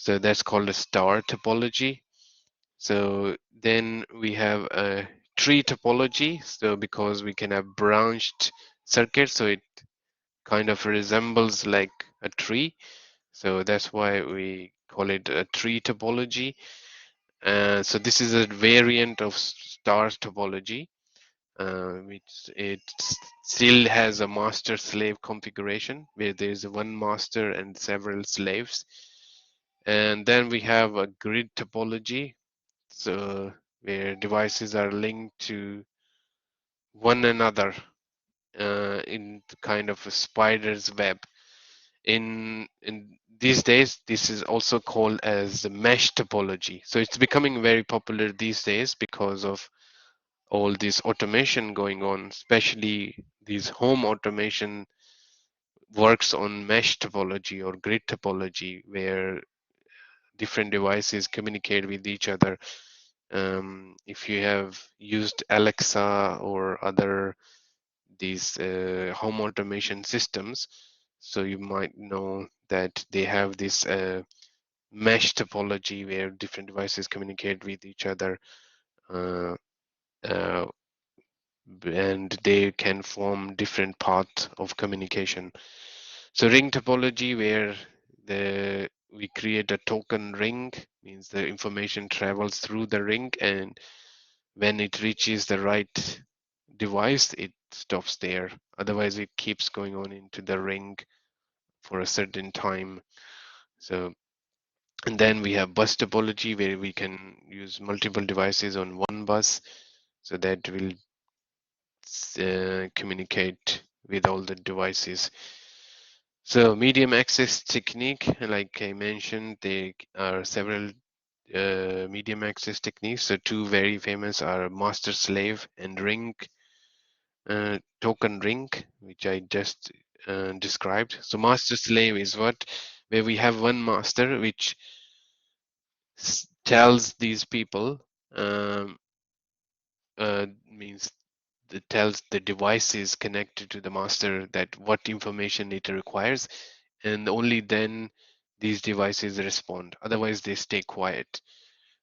So that's called a star topology. So then we have a tree topology. So because we can have branched circuits, so it kind of resembles like a tree. So that's why we call it a tree topology. So this is a variant of star topology, which it still has a master-slave configuration where there is one master and several slaves. And then we have a grid topology, so where devices are linked to one another in kind of a spider's web. In these days, this is also called as the mesh topology. So it's becoming very popular these days because of all this automation going on, especially these home automation works on mesh topology or grid topology, where different devices communicate with each other. If you have used Alexa or other these home automation systems, so you might know that they have this mesh topology where different devices communicate with each other, uh, uh, and they can form different paths of communication. So ring topology, where we create a token ring, means the information travels through the ring, and when it reaches the right device, it stops there. Otherwise, it keeps going on into the ring for a certain time. So, and then we have bus topology, where we can use multiple devices on one bus, so that will communicate with all the devices. So medium access technique, like I mentioned, there are several medium access techniques. So two very famous are master slave and ring, token ring, which I just described. So master slave is what, where we have one master which tells these people, means that tells the devices connected to the master that what information it requires, and only then these devices respond. Otherwise, they stay quiet.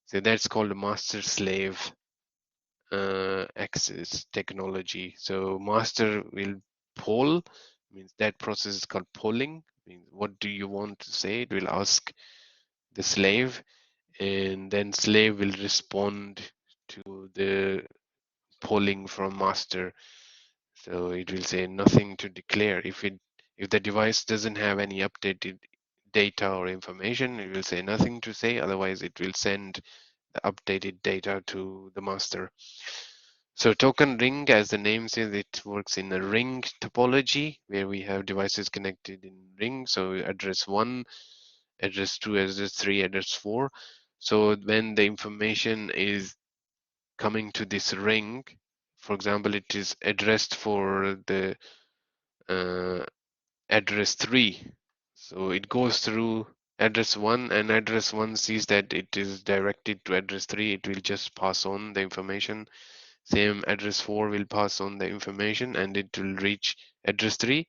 So that's called a master slave access technology. So master will poll, means that process is called polling. Means what do you want to say? It will ask the slave, and then slave will respond to the polling from master. So it will say nothing to declare. If the device doesn't have any updated data or information, it will say nothing to say. Otherwise, it will send the updated data to the master. So token ring, as the name says, it works in a ring topology where we have devices connected in ring. So address 1, address 2, address 3, address 4. So when the information is coming to this ring, for example, it is addressed for the address 3. So it goes through address 1, and address 1 sees that it is directed to address 3. It will just pass on the information. Same address 4 will pass on the information, and it will reach address 3.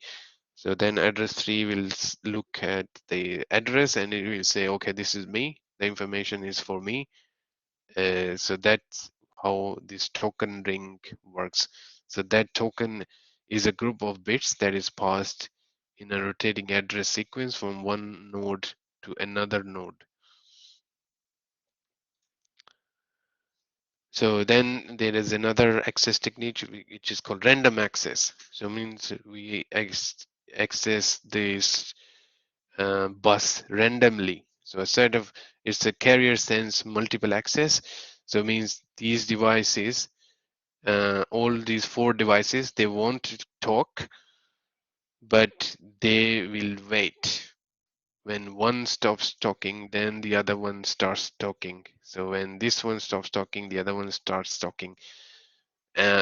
So then address 3 will look at the address, and it will say, okay, this is me. The information is for me. So that's how this token ring works. So that token is a group of bits that is passed in a rotating address sequence from one node to another node. So then there is another access technique which is called random access. So it means we access this bus randomly. So a set of, it's a carrier sense multiple access. So it means these devices, all these 4 devices, they want to talk, but they will wait. When one stops talking, then the other one starts talking. So when this one stops talking, the other one starts talking.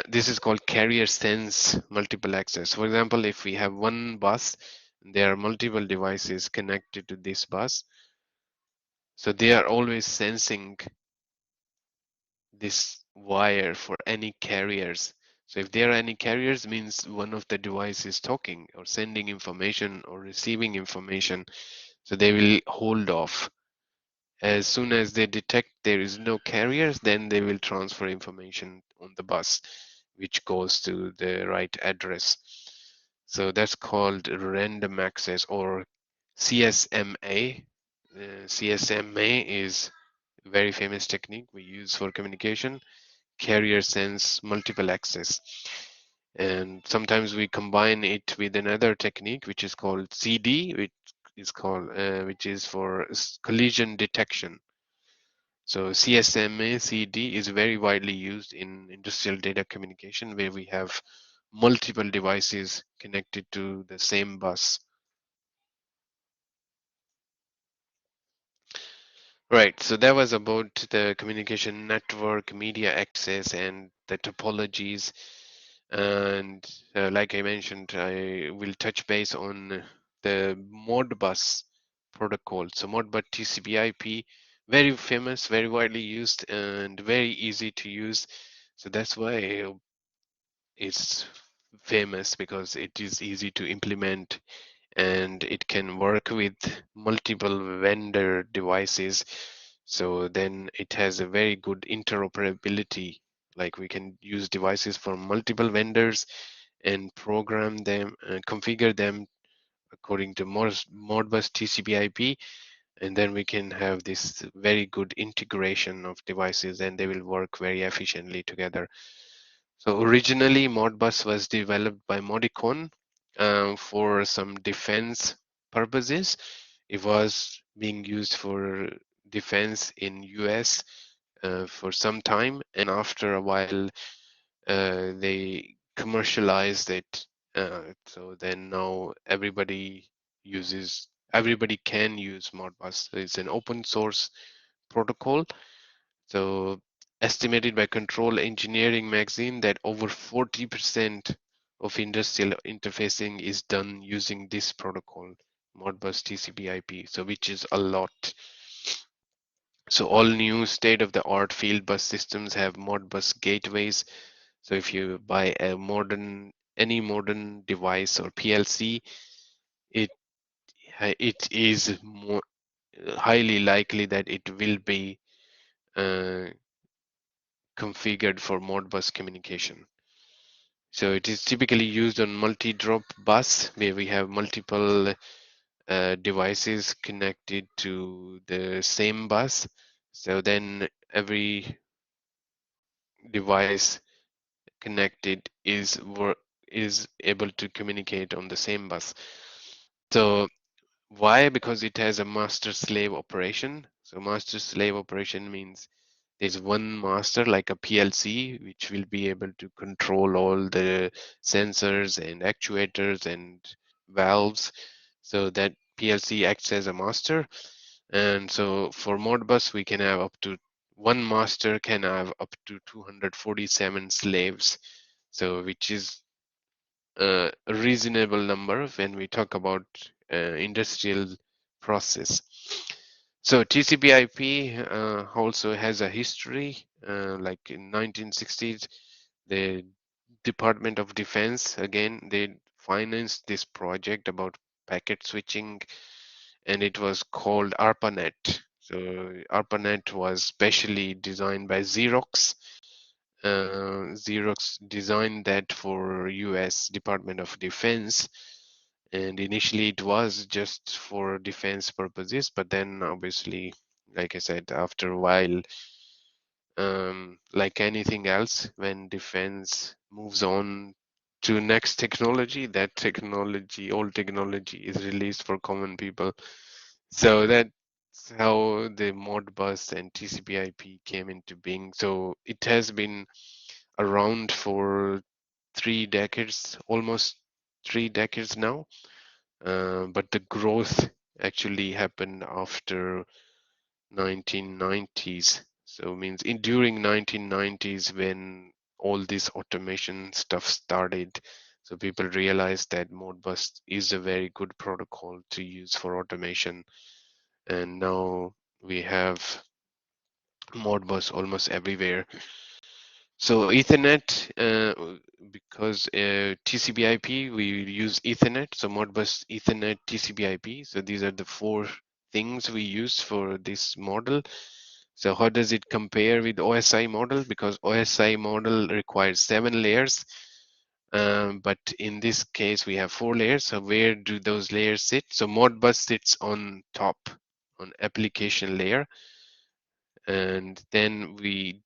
This is called carrier sense multiple access. For example, if we have one bus, there are multiple devices connected to this bus. So they are always sensing this wire for any carriers. So if there are any carriers, means one of the devices is talking or sending information or receiving information. So they will hold off. As soon as they detect there is no carriers, then they will transfer information on the bus, which goes to the right address. So that's called random access or CSMA. CSMA is a very famous technique we use for communication. Carrier sense multiple access. And sometimes we combine it with another technique, which is called CD, which is for collision detection. So CSMA CD is very widely used in industrial data communication, where we have multiple devices connected to the same bus. Right, so that was about the communication network, media access, and the topologies. And like I mentioned, I will touch base on the Modbus protocol. So Modbus TCP/IP, very famous, very widely used, and very easy to use. So that's why it's famous, because it is easy to implement and it can work with multiple vendor devices. So then it has a very good interoperability. Like we can use devices from multiple vendors and program them and configure them according to Modbus TCP/IP, and then we can have this very good integration of devices, and they will work very efficiently together. So originally, Modbus was developed by Modicon for some defense purposes. It was being used for defense in US for some time, and after a while, they commercialized it. So then now everybody can use Modbus. It's an open source protocol. So estimated by Control Engineering magazine that over 40% of industrial interfacing is done using this protocol, Modbus TCP/IP, so which is a lot. So all new state-of-the-art Fieldbus systems have Modbus gateways. So if you buy any modern device or PLC, it is more highly likely that it will be uh, configured for Modbus communication. So it is typically used on multi-drop bus, where we have multiple devices connected to the same bus. So then every device connected is able to communicate on the same bus. So why? Because it has a master-slave operation. So master-slave operation means there's one master like a PLC, which will be able to control all the sensors and actuators and valves. So that PLC acts as a master. And so for Modbus, we can have up to one master can have up to 247 slaves. So which is a reasonable number when we talk about industrial process. So TCP/IP also has a history. Like in 1960s, the Department of Defense again they financed this project about packet switching, and it was called ARPANET. So ARPANET was specially designed by Xerox. Xerox designed that for US Department of Defense, and initially it was just for defense purposes, but then obviously, like I said, after a while, like anything else, when defense moves on to next technology, that technology, old technology is released for common people. So that's how the Modbus and TCP/IP came into being. So it has been around for 3 decades, almost 3 decades now. But the growth actually happened after 1990s. So it means during 1990s when all this automation stuff started. So people realized that Modbus is a very good protocol to use for automation. And now we have Modbus almost everywhere. So Ethernet, because TCP/IP, we use Ethernet. So Modbus, Ethernet, TCP/IP. So these are the four things we use for this model. So how does it compare with OSI model? Because OSI model requires 7 layers, but in this case we have 4 layers. So where do those layers sit? So Modbus sits on top, on application layer, and then we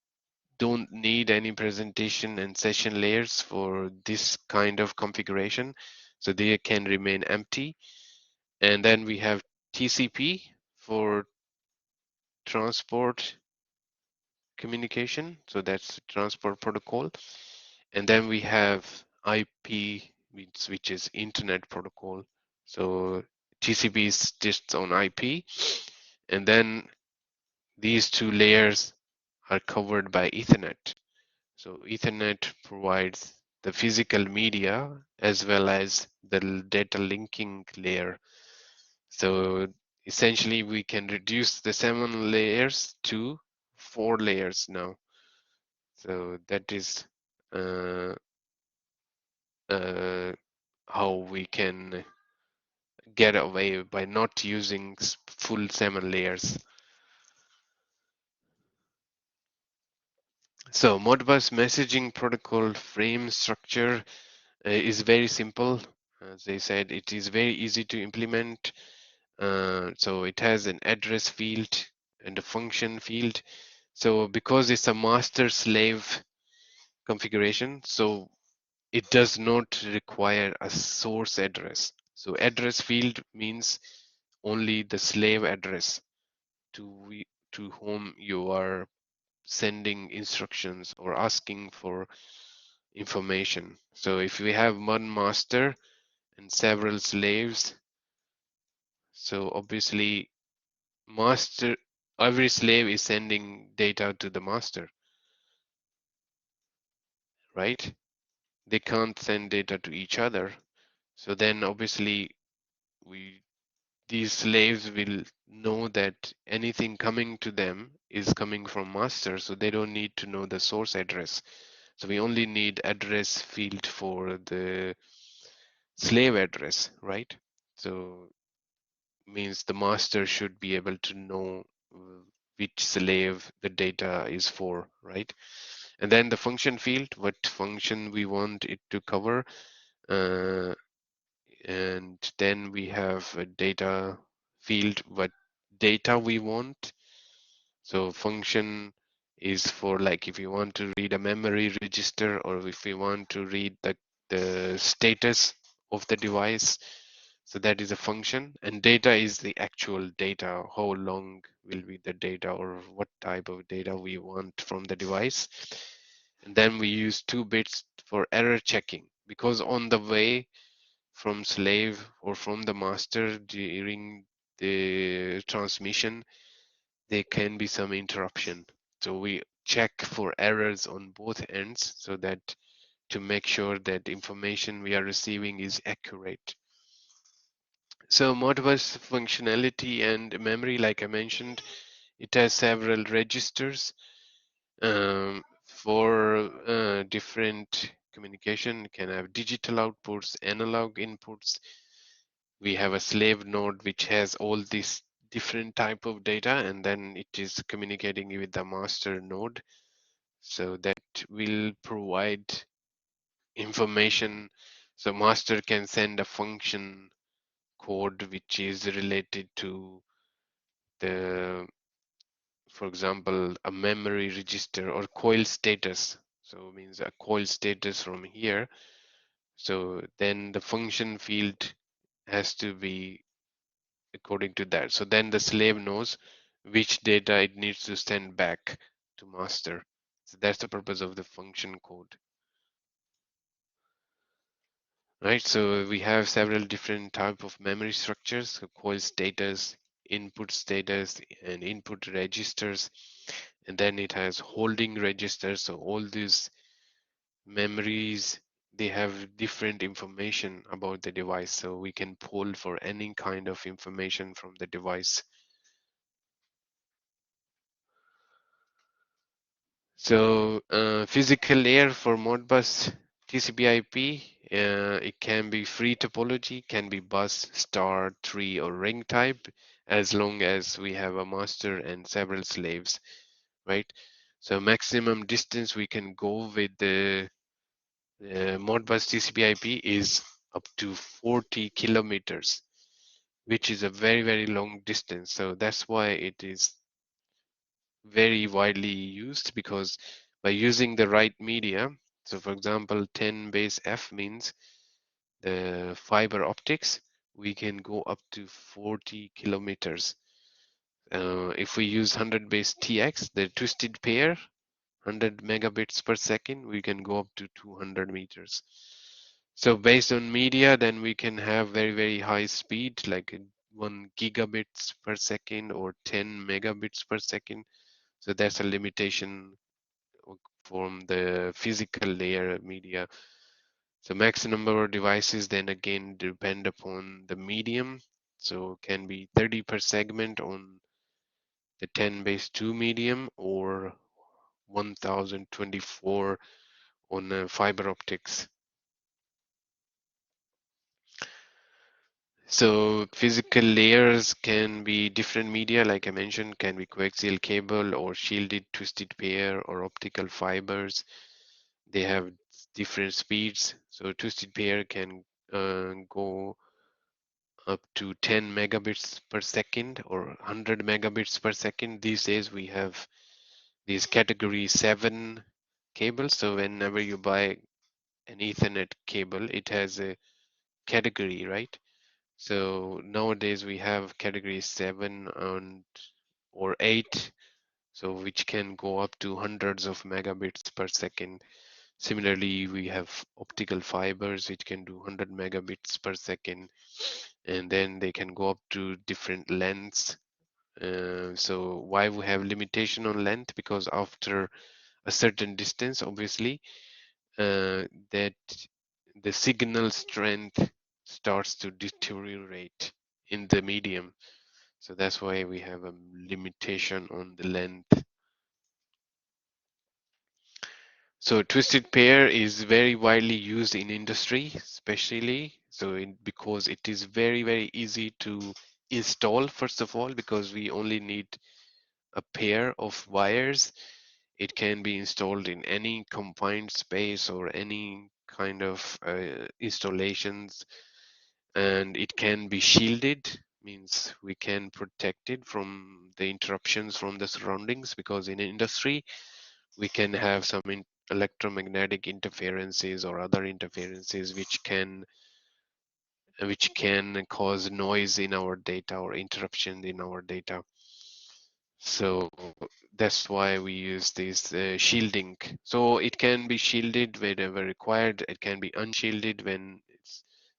don't need any presentation and session layers for this kind of configuration, so they can remain empty. And then we have TCP for transport communication, so that's transport protocol. And then we have IP, which is internet protocol. So TCP is just on IP, and then these 2 layers are covered by Ethernet. So Ethernet provides the physical media as well as the data linking layer. So essentially we can reduce the 7 layers to 4 layers now. So that is how we can get away by not using full 7 layers. So Modbus messaging protocol frame structure is very simple. As I said, it is very easy to implement. So it has an address field and a function field. So because it's a master slave configuration, so it does not require a source address. So address field means only the slave address to whom you are sending instructions or asking for information. So if we have one master and several slaves, so obviously master, every slave is sending data to the master, right? They can't send data to each other. So then obviously these slaves will know that anything coming to them is coming from master, so they don't need to know the source address. So we only need address field for the slave address, right? So means the master should be able to know which slave the data is for, right? And then the function field, what function we want it to cover. And then we have a data field, what data we want. So function is for like if you want to read a memory register or if you want to read the status of the device. So that is a function, and data is the actual data. How long will be the data or what type of data we want from the device. And then we use 2 bits for error checking, because on the way from slave or from the master during the transmission, there can be some interruption. So we check for errors on both ends so that to make sure that information we are receiving is accurate. So Modbus functionality and memory, like I mentioned, it has several registers for different communication. It can have digital outputs, analog inputs. We have a slave node which has all these different type of data, and then it is communicating with the master node. So that will provide information. So master can send a function code which is related to the, for example, a memory register or coil status. So it means a coil status from here. So then the function field has to be according to that. So then the slave knows which data it needs to send back to master. So that's the purpose of the function code. Right, so we have several different type of memory structures, so coil status, input status, and input registers. And then it has holding registers. So all these memories, they have different information about the device. So we can pull for any kind of information from the device. So physical layer for Modbus TCP/IP It can be free topology, can be bus, star, tree, or ring type, as long as we have a master and several slaves, right? So maximum distance we can go with the Modbus TCP/IP is up to 40 kilometers, which is a very, very long distance. So that's why it is very widely used, because by using the right media, so for example, 10 base F means the fiber optics, we can go up to 40 kilometers. If we use 100 base TX, the twisted pair, 100 megabits per second, we can go up to 200 meters. So based on media, then we can have very, very high speed, like 1 gigabits per second or 10 megabits per second. So that's a limitation from the physical layer media. So max number of devices then again depend upon the medium. So can be 30 per segment on the 10 base 2 medium, or 1024 on fiber optics. So physical layers can be different media, like I mentioned, can be coaxial cable or shielded twisted pair or optical fibers. They have different speeds. So twisted pair can go up to 10 megabits per second or 100 megabits per second. These days we have these category 7 cables. So whenever you buy an Ethernet cable, it has a category, right? So nowadays we have category 7 and or 8, so which can go up to hundreds of megabits per second. Similarly, we have optical fibers which can do 100 megabits per second, and then they can go up to different lengths. So why we have limitation on length? Because after a certain distance, obviously, that the signal strength starts to deteriorate in the medium. So that's why we have a limitation on the length. So twisted pair is very widely used in industry, especially because it is very, very easy to install, first of all, because we only need a pair of wires. It can be installed in any confined space or any kind of installations, and it can be shielded, means we can protect it from the interruptions from the surroundings, because in industry we can have some electromagnetic interferences or other interferences which can cause noise in our data or interruption in our data. So that's why we use this shielding. So it can be shielded whenever required. It can be unshielded when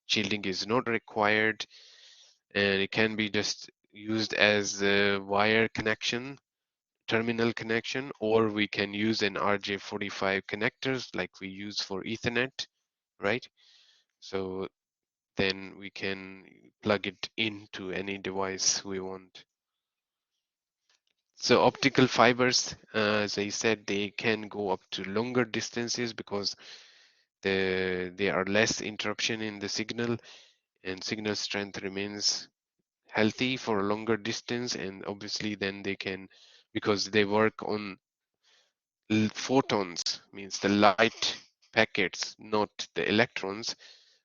shielding is not required, and it can be just used as a wire connection, terminal connection, or we can use an RJ45 connectors like we use for Ethernet, right? So then we can plug it into any device we want. So optical fibers, as I said, they can go up to longer distances because there are less interruption in the signal, and signal strength remains healthy for a longer distance. And obviously then they can, because they work on photons, means the light packets, not the electrons.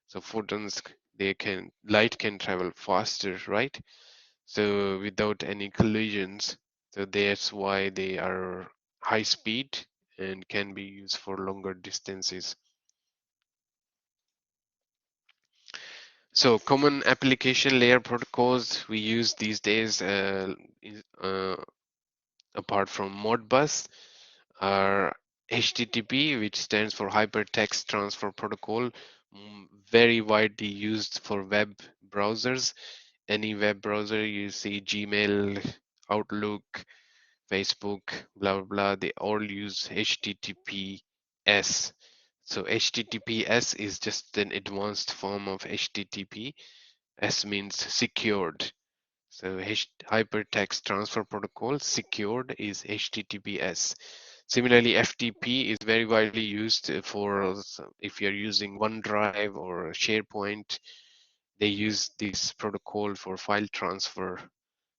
So photons, light can travel faster, right? So without any collisions. So that's why they are high speed and can be used for longer distances. So common application layer protocols we use these days, apart from Modbus, are HTTP, which stands for Hypertext Transfer Protocol, very widely used for web browsers. Any web browser, you see Gmail, Outlook, Facebook, blah, blah, blah, they all use HTTPS. So HTTPS is just an advanced form of HTTP. S means secured. So Hypertext Transfer Protocol secured is HTTPS. Similarly, FTP is very widely used for if you're using OneDrive or SharePoint, they use this protocol for file transfer.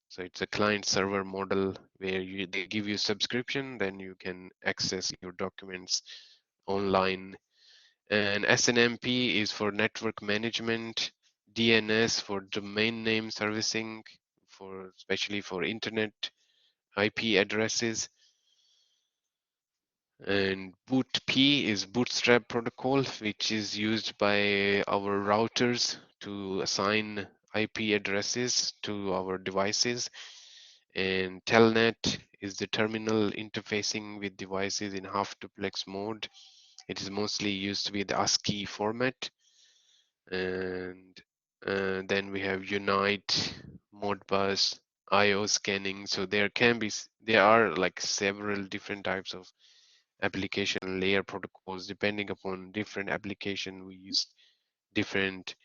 So it's a client server model where they give you subscription, then you can access your documents online. And SNMP is for network management, DNS for domain name servicing, for especially for internet IP addresses. And BootP is Bootstrap protocol, which is used by our routers to assign IP addresses to our devices. And Telnet is the terminal interfacing with devices in half duplex mode. It is mostly used with ASCII format. And then we have Unite, Modbus, IO scanning. So there are like several different types of application layer protocols. Depending upon different application, we use different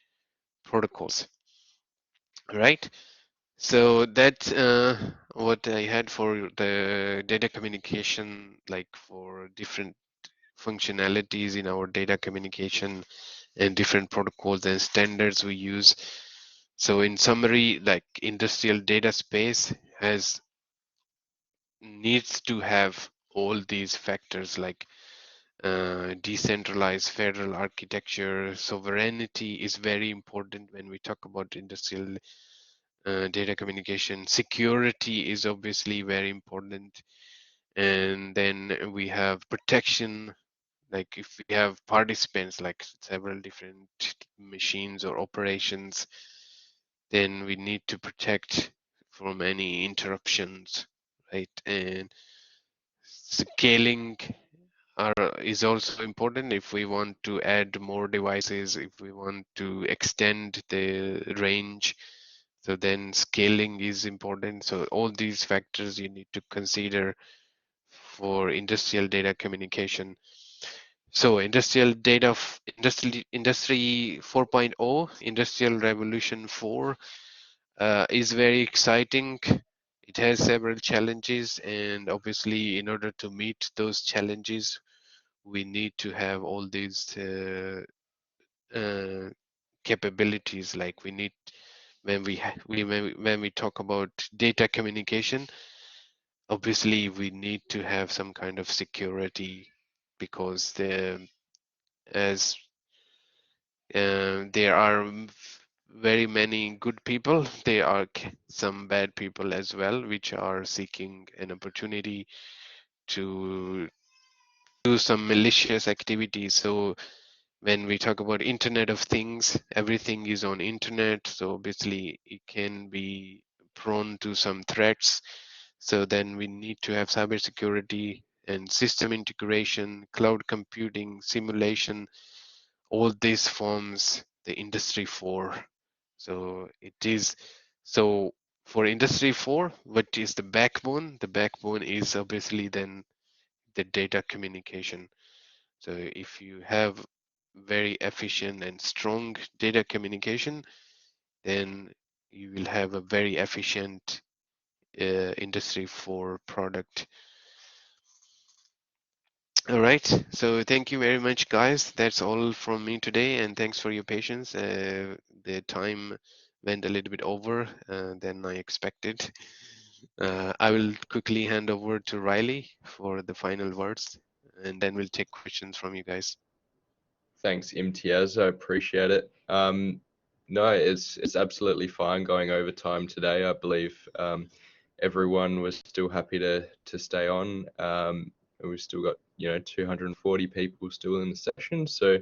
protocols, right? So that's what I had for the data communication, like for different functionalities in our data communication and different protocols and standards we use. So in summary, like industrial data space needs to have all these factors like decentralized federal architecture. Sovereignty is very important when we talk about industrial data communication. Security is obviously very important. And then we have protection, like if we have participants, like several different machines or operations, then we need to protect from any interruptions, right? And scaling is also important if we want to add more devices, if we want to extend the range. So then scaling is important. So all these factors you need to consider for industrial data communication. So industry 4.0, industrial revolution 4 is very exciting. It has several challenges, and obviously in order to meet those challenges, we need to have all these capabilities. Like we need when we talk about data communication, obviously we need to have some kind of security, because as there are very many good people, there are some bad people as well, which are seeking an opportunity to do some malicious activities. So when we talk about Internet of Things, everything is on internet, so obviously it can be prone to some threats. So then we need to have cybersecurity and system integration, cloud computing, simulation. All this forms the industry 4. So it is, so for industry 4, what is the backbone? The backbone is obviously then the data communication. So if you have very efficient and strong data communication, then you will have a very efficient industry 4 product. All right, so thank you very much, guys. That's all from me today, and thanks for your patience. The time went a little bit over than I expected. I will quickly hand over to Riley for the final words, and then we'll take questions from you guys. Thanks, Emtiaz. I appreciate it. No, it's absolutely fine going over time today. I believe everyone was still happy to stay on. And we've still got 240 people still in the session, so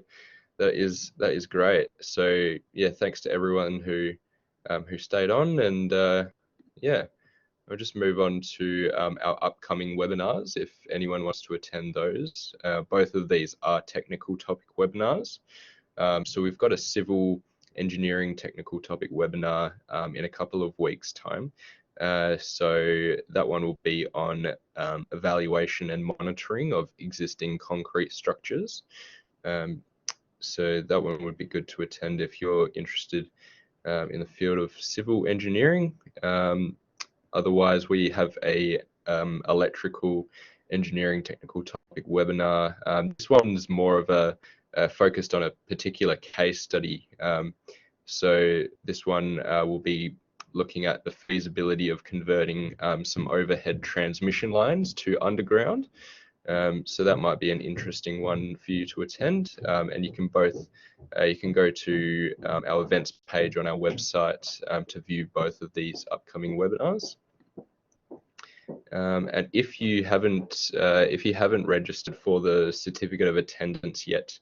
that is great. So yeah, thanks to everyone who stayed on, and yeah. I'll just move on to our upcoming webinars if anyone wants to attend those. Both of these are technical topic webinars. So we've got a civil engineering technical topic webinar in a couple of weeks' time. So that one will be on evaluation and monitoring of existing concrete structures. So that one would be good to attend if you're interested in the field of civil engineering. Otherwise, we have a electrical engineering technical topic webinar. This one is more of a focused on a particular case study. So this one will be looking at the feasibility of converting some overhead transmission lines to underground. So that might be an interesting one for you to attend. And you can you can go to our events page on our website to view both of these upcoming webinars. And if you haven't registered for the certificate of attendance yet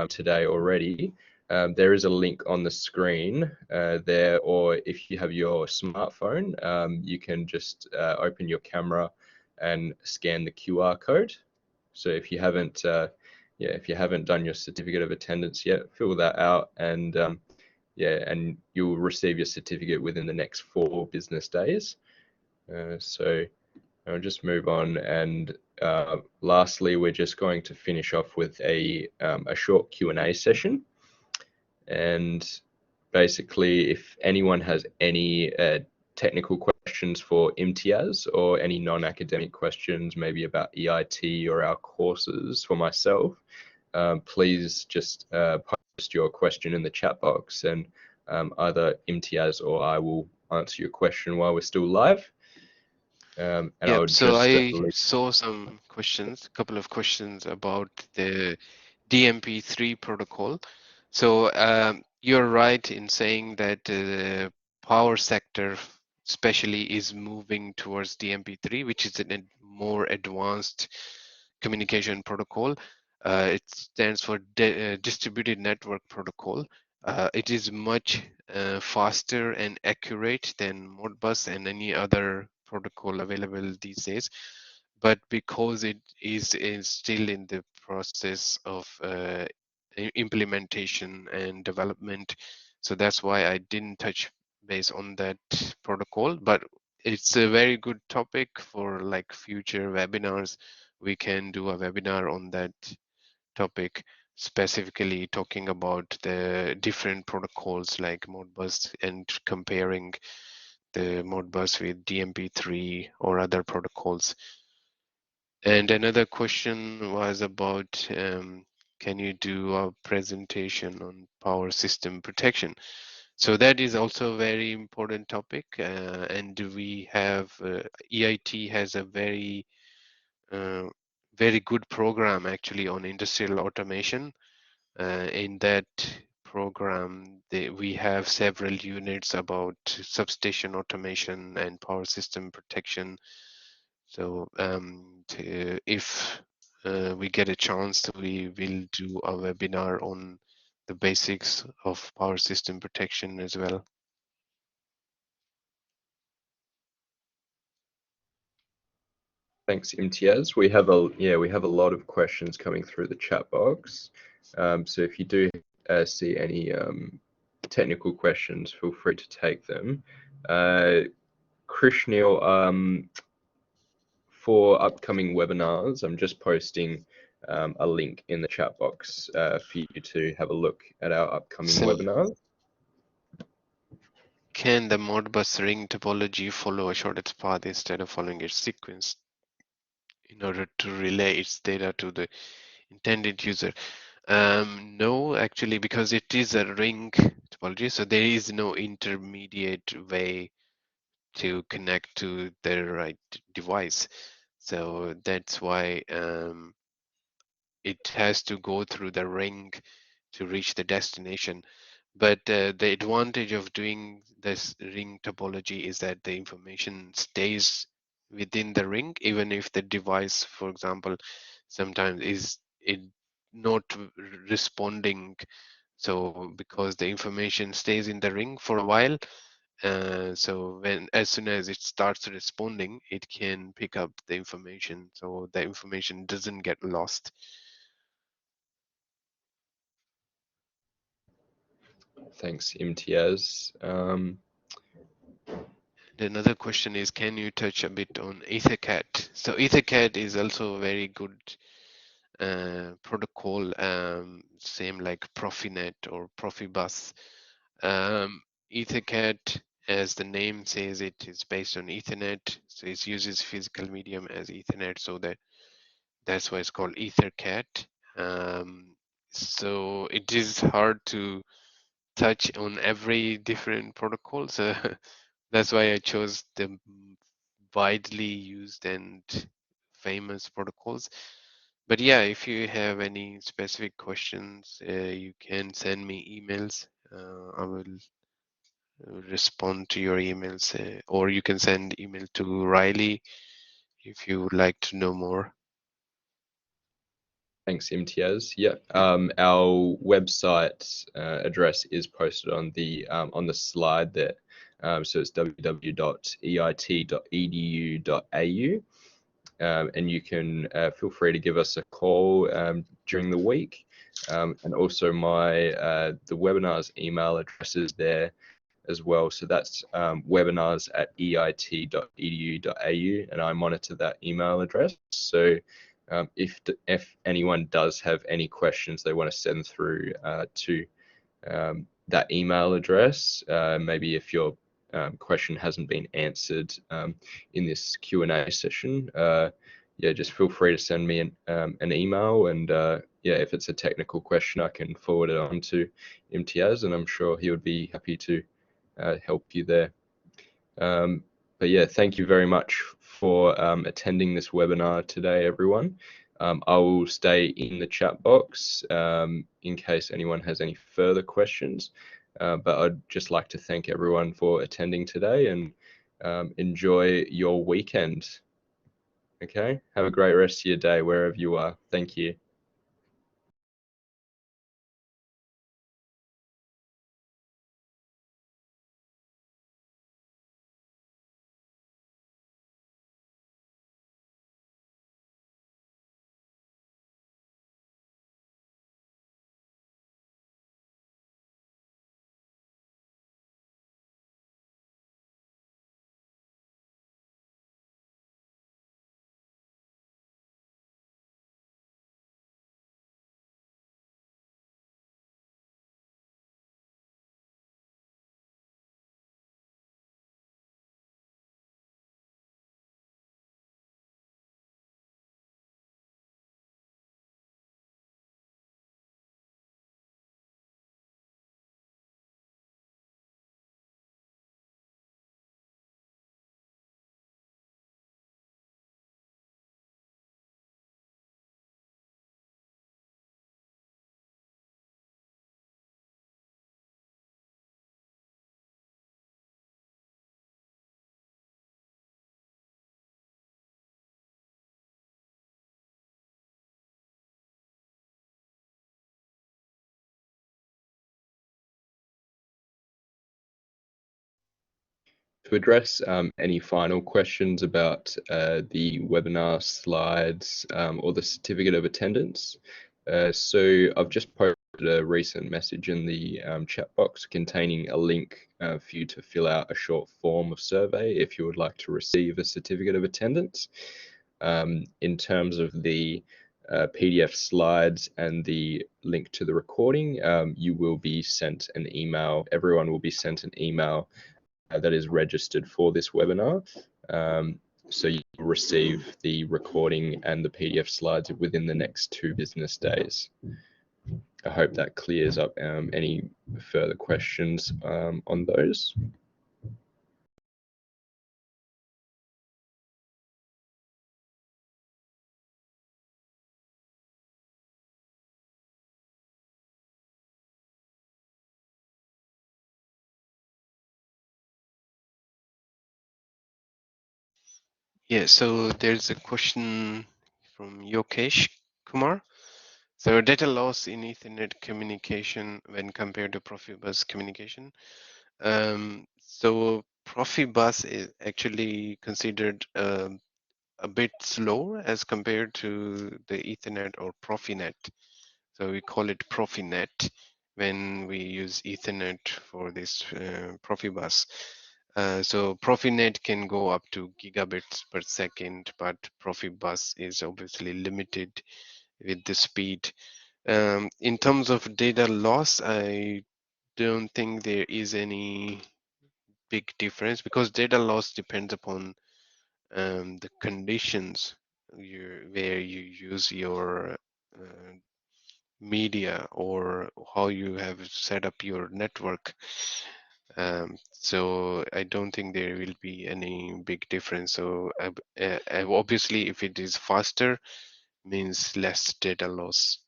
today already, there is a link on the screen there, or if you have your smartphone, you can just open your camera and scan the QR code. So if you haven't done your certificate of attendance yet, fill that out, and and you'll receive your certificate within the next 4 business days. So I'll just move on, and lastly, we're just going to finish off with a short Q&A session. And basically, if anyone has any technical questions for Emtiaz or any non-academic questions, maybe about EIT or our courses for myself, please just post your question in the chat box, and either Emtiaz or I will answer your question while we're still live. And yeah, so I saw some questions, a couple of questions about the DMP3 protocol. So you're right in saying that the power sector especially is moving towards DMP3, which is a more advanced communication protocol. It stands for Distributed Network Protocol. It is much faster and accurate than Modbus and any other protocol available these days. But because it is still in the process of implementation and development, so that's why I didn't touch base on that protocol. But it's a very good topic for like future webinars. We can do a webinar on that topic, specifically talking about the different protocols like Modbus and comparing the Modbus with DMP3 or other protocols. And another question was about, can you do a presentation on power system protection? So that is also a very important topic, and we have EIT has a very good program actually on industrial automation. In that program, we have several units about substation automation and power system protection. So if we get a chance, we will do a webinar on the basics of power system protection as well. Thanks, Emtiaz. We have a lot of questions coming through the chat box. So if you do see any technical questions, feel free to take them. Krishnil, for upcoming webinars, I'm just posting a link in the chat box for you to have a look at our upcoming webinars. Can the Modbus ring topology follow a shortest path instead of following its sequence in order to relay its data to the intended user? No, actually, because it is a ring topology, so there is no intermediate way to connect to the right device. So that's why it has to go through the ring to reach the destination. But the advantage of doing this ring topology is that the information stays within the ring, even if the device, for example, sometimes is not responding. So because the information stays in the ring for a while, so as soon as it starts responding, it can pick up the information, so the information doesn't get lost. Thanks, Emtiaz. Another question is, can you touch a bit on EtherCAT? So EtherCAT is also a very good protocol, same like Profinet or Profibus. EtherCAT, as the name says, it is based on Ethernet, so it uses physical medium as Ethernet, so that That's why it's called EtherCAT. So it is hard to touch on every different protocol. So that's why I chose the widely used and famous protocols. But yeah, if you have any specific questions, you can send me emails. I will respond to your emails, or you can send email to Riley if you would like to know more. Thanks, Emtiaz. Yeah, our website address is posted on the slide there. So it's www.eit.edu.au, and you can feel free to give us a call during the week. And also the webinar's email address is there as well. So that's webinars@eit.edu.au, and I monitor that email address. So if anyone does have any questions they want to send through to that email address, maybe if your question hasn't been answered in this Q&A session, yeah, just feel free to send me an email, and yeah, if it's a technical question, I can forward it on to Imtiaz, and I'm sure he would be happy to help you there. But yeah, thank you very much for attending this webinar today, everyone. I will stay in the chat box in case anyone has any further questions. But I'd just like to thank everyone for attending today, and enjoy your weekend. Okay, have a great rest of your day wherever you are. Thank you. To address any final questions about the webinar slides or the certificate of attendance, so I've just posted a recent message in the chat box containing a link for you to fill out a short form of survey if you would like to receive a certificate of attendance. In terms of the PDF slides and the link to the recording, you will be sent an email. Everyone will be sent an email that is registered for this webinar. So you will receive the recording and the PDF slides within the next 2 business days. I hope that clears up any further questions on those. Yeah, so there's a question from Yokesh Kumar. So data loss in Ethernet communication when compared to Profibus communication. So Profibus is actually considered a bit slower as compared to the Ethernet or Profinet. So we call it Profinet when we use Ethernet for this Profibus. So Profinet can go up to gigabits per second, but Profibus is obviously limited with the speed. In terms of data loss, I don't think there is any big difference because data loss depends upon the conditions where you use your media or how you have set up your network. So I don't think there will be any big difference. So obviously, if it is faster, means less data loss.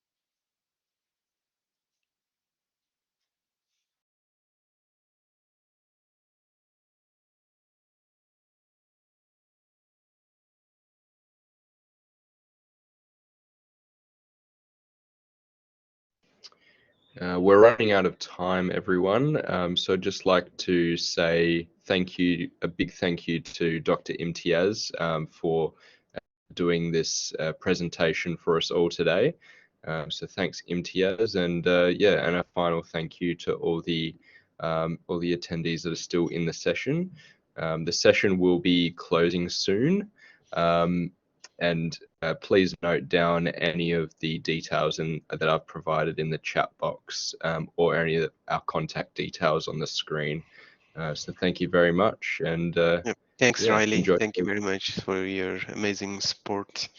We're running out of time, everyone. So I'd just like to say thank you, a big thank you to Dr. Emtiaz for doing this presentation for us all today. So thanks, Emtiaz, and yeah, and a final thank you to all the attendees that are still in the session. The session will be closing soon. And please note down any of the details that I've provided in the chat box or any of our contact details on the screen. So thank you very much. And Yep. Thanks, yeah, Riley. enjoy. Thank you very much for your amazing support.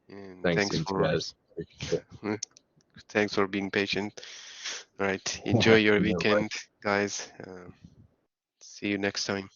And Thanks, Imtiaz. thanks for being patient. All right. Enjoy your No worries. weekend, guys. See you next time.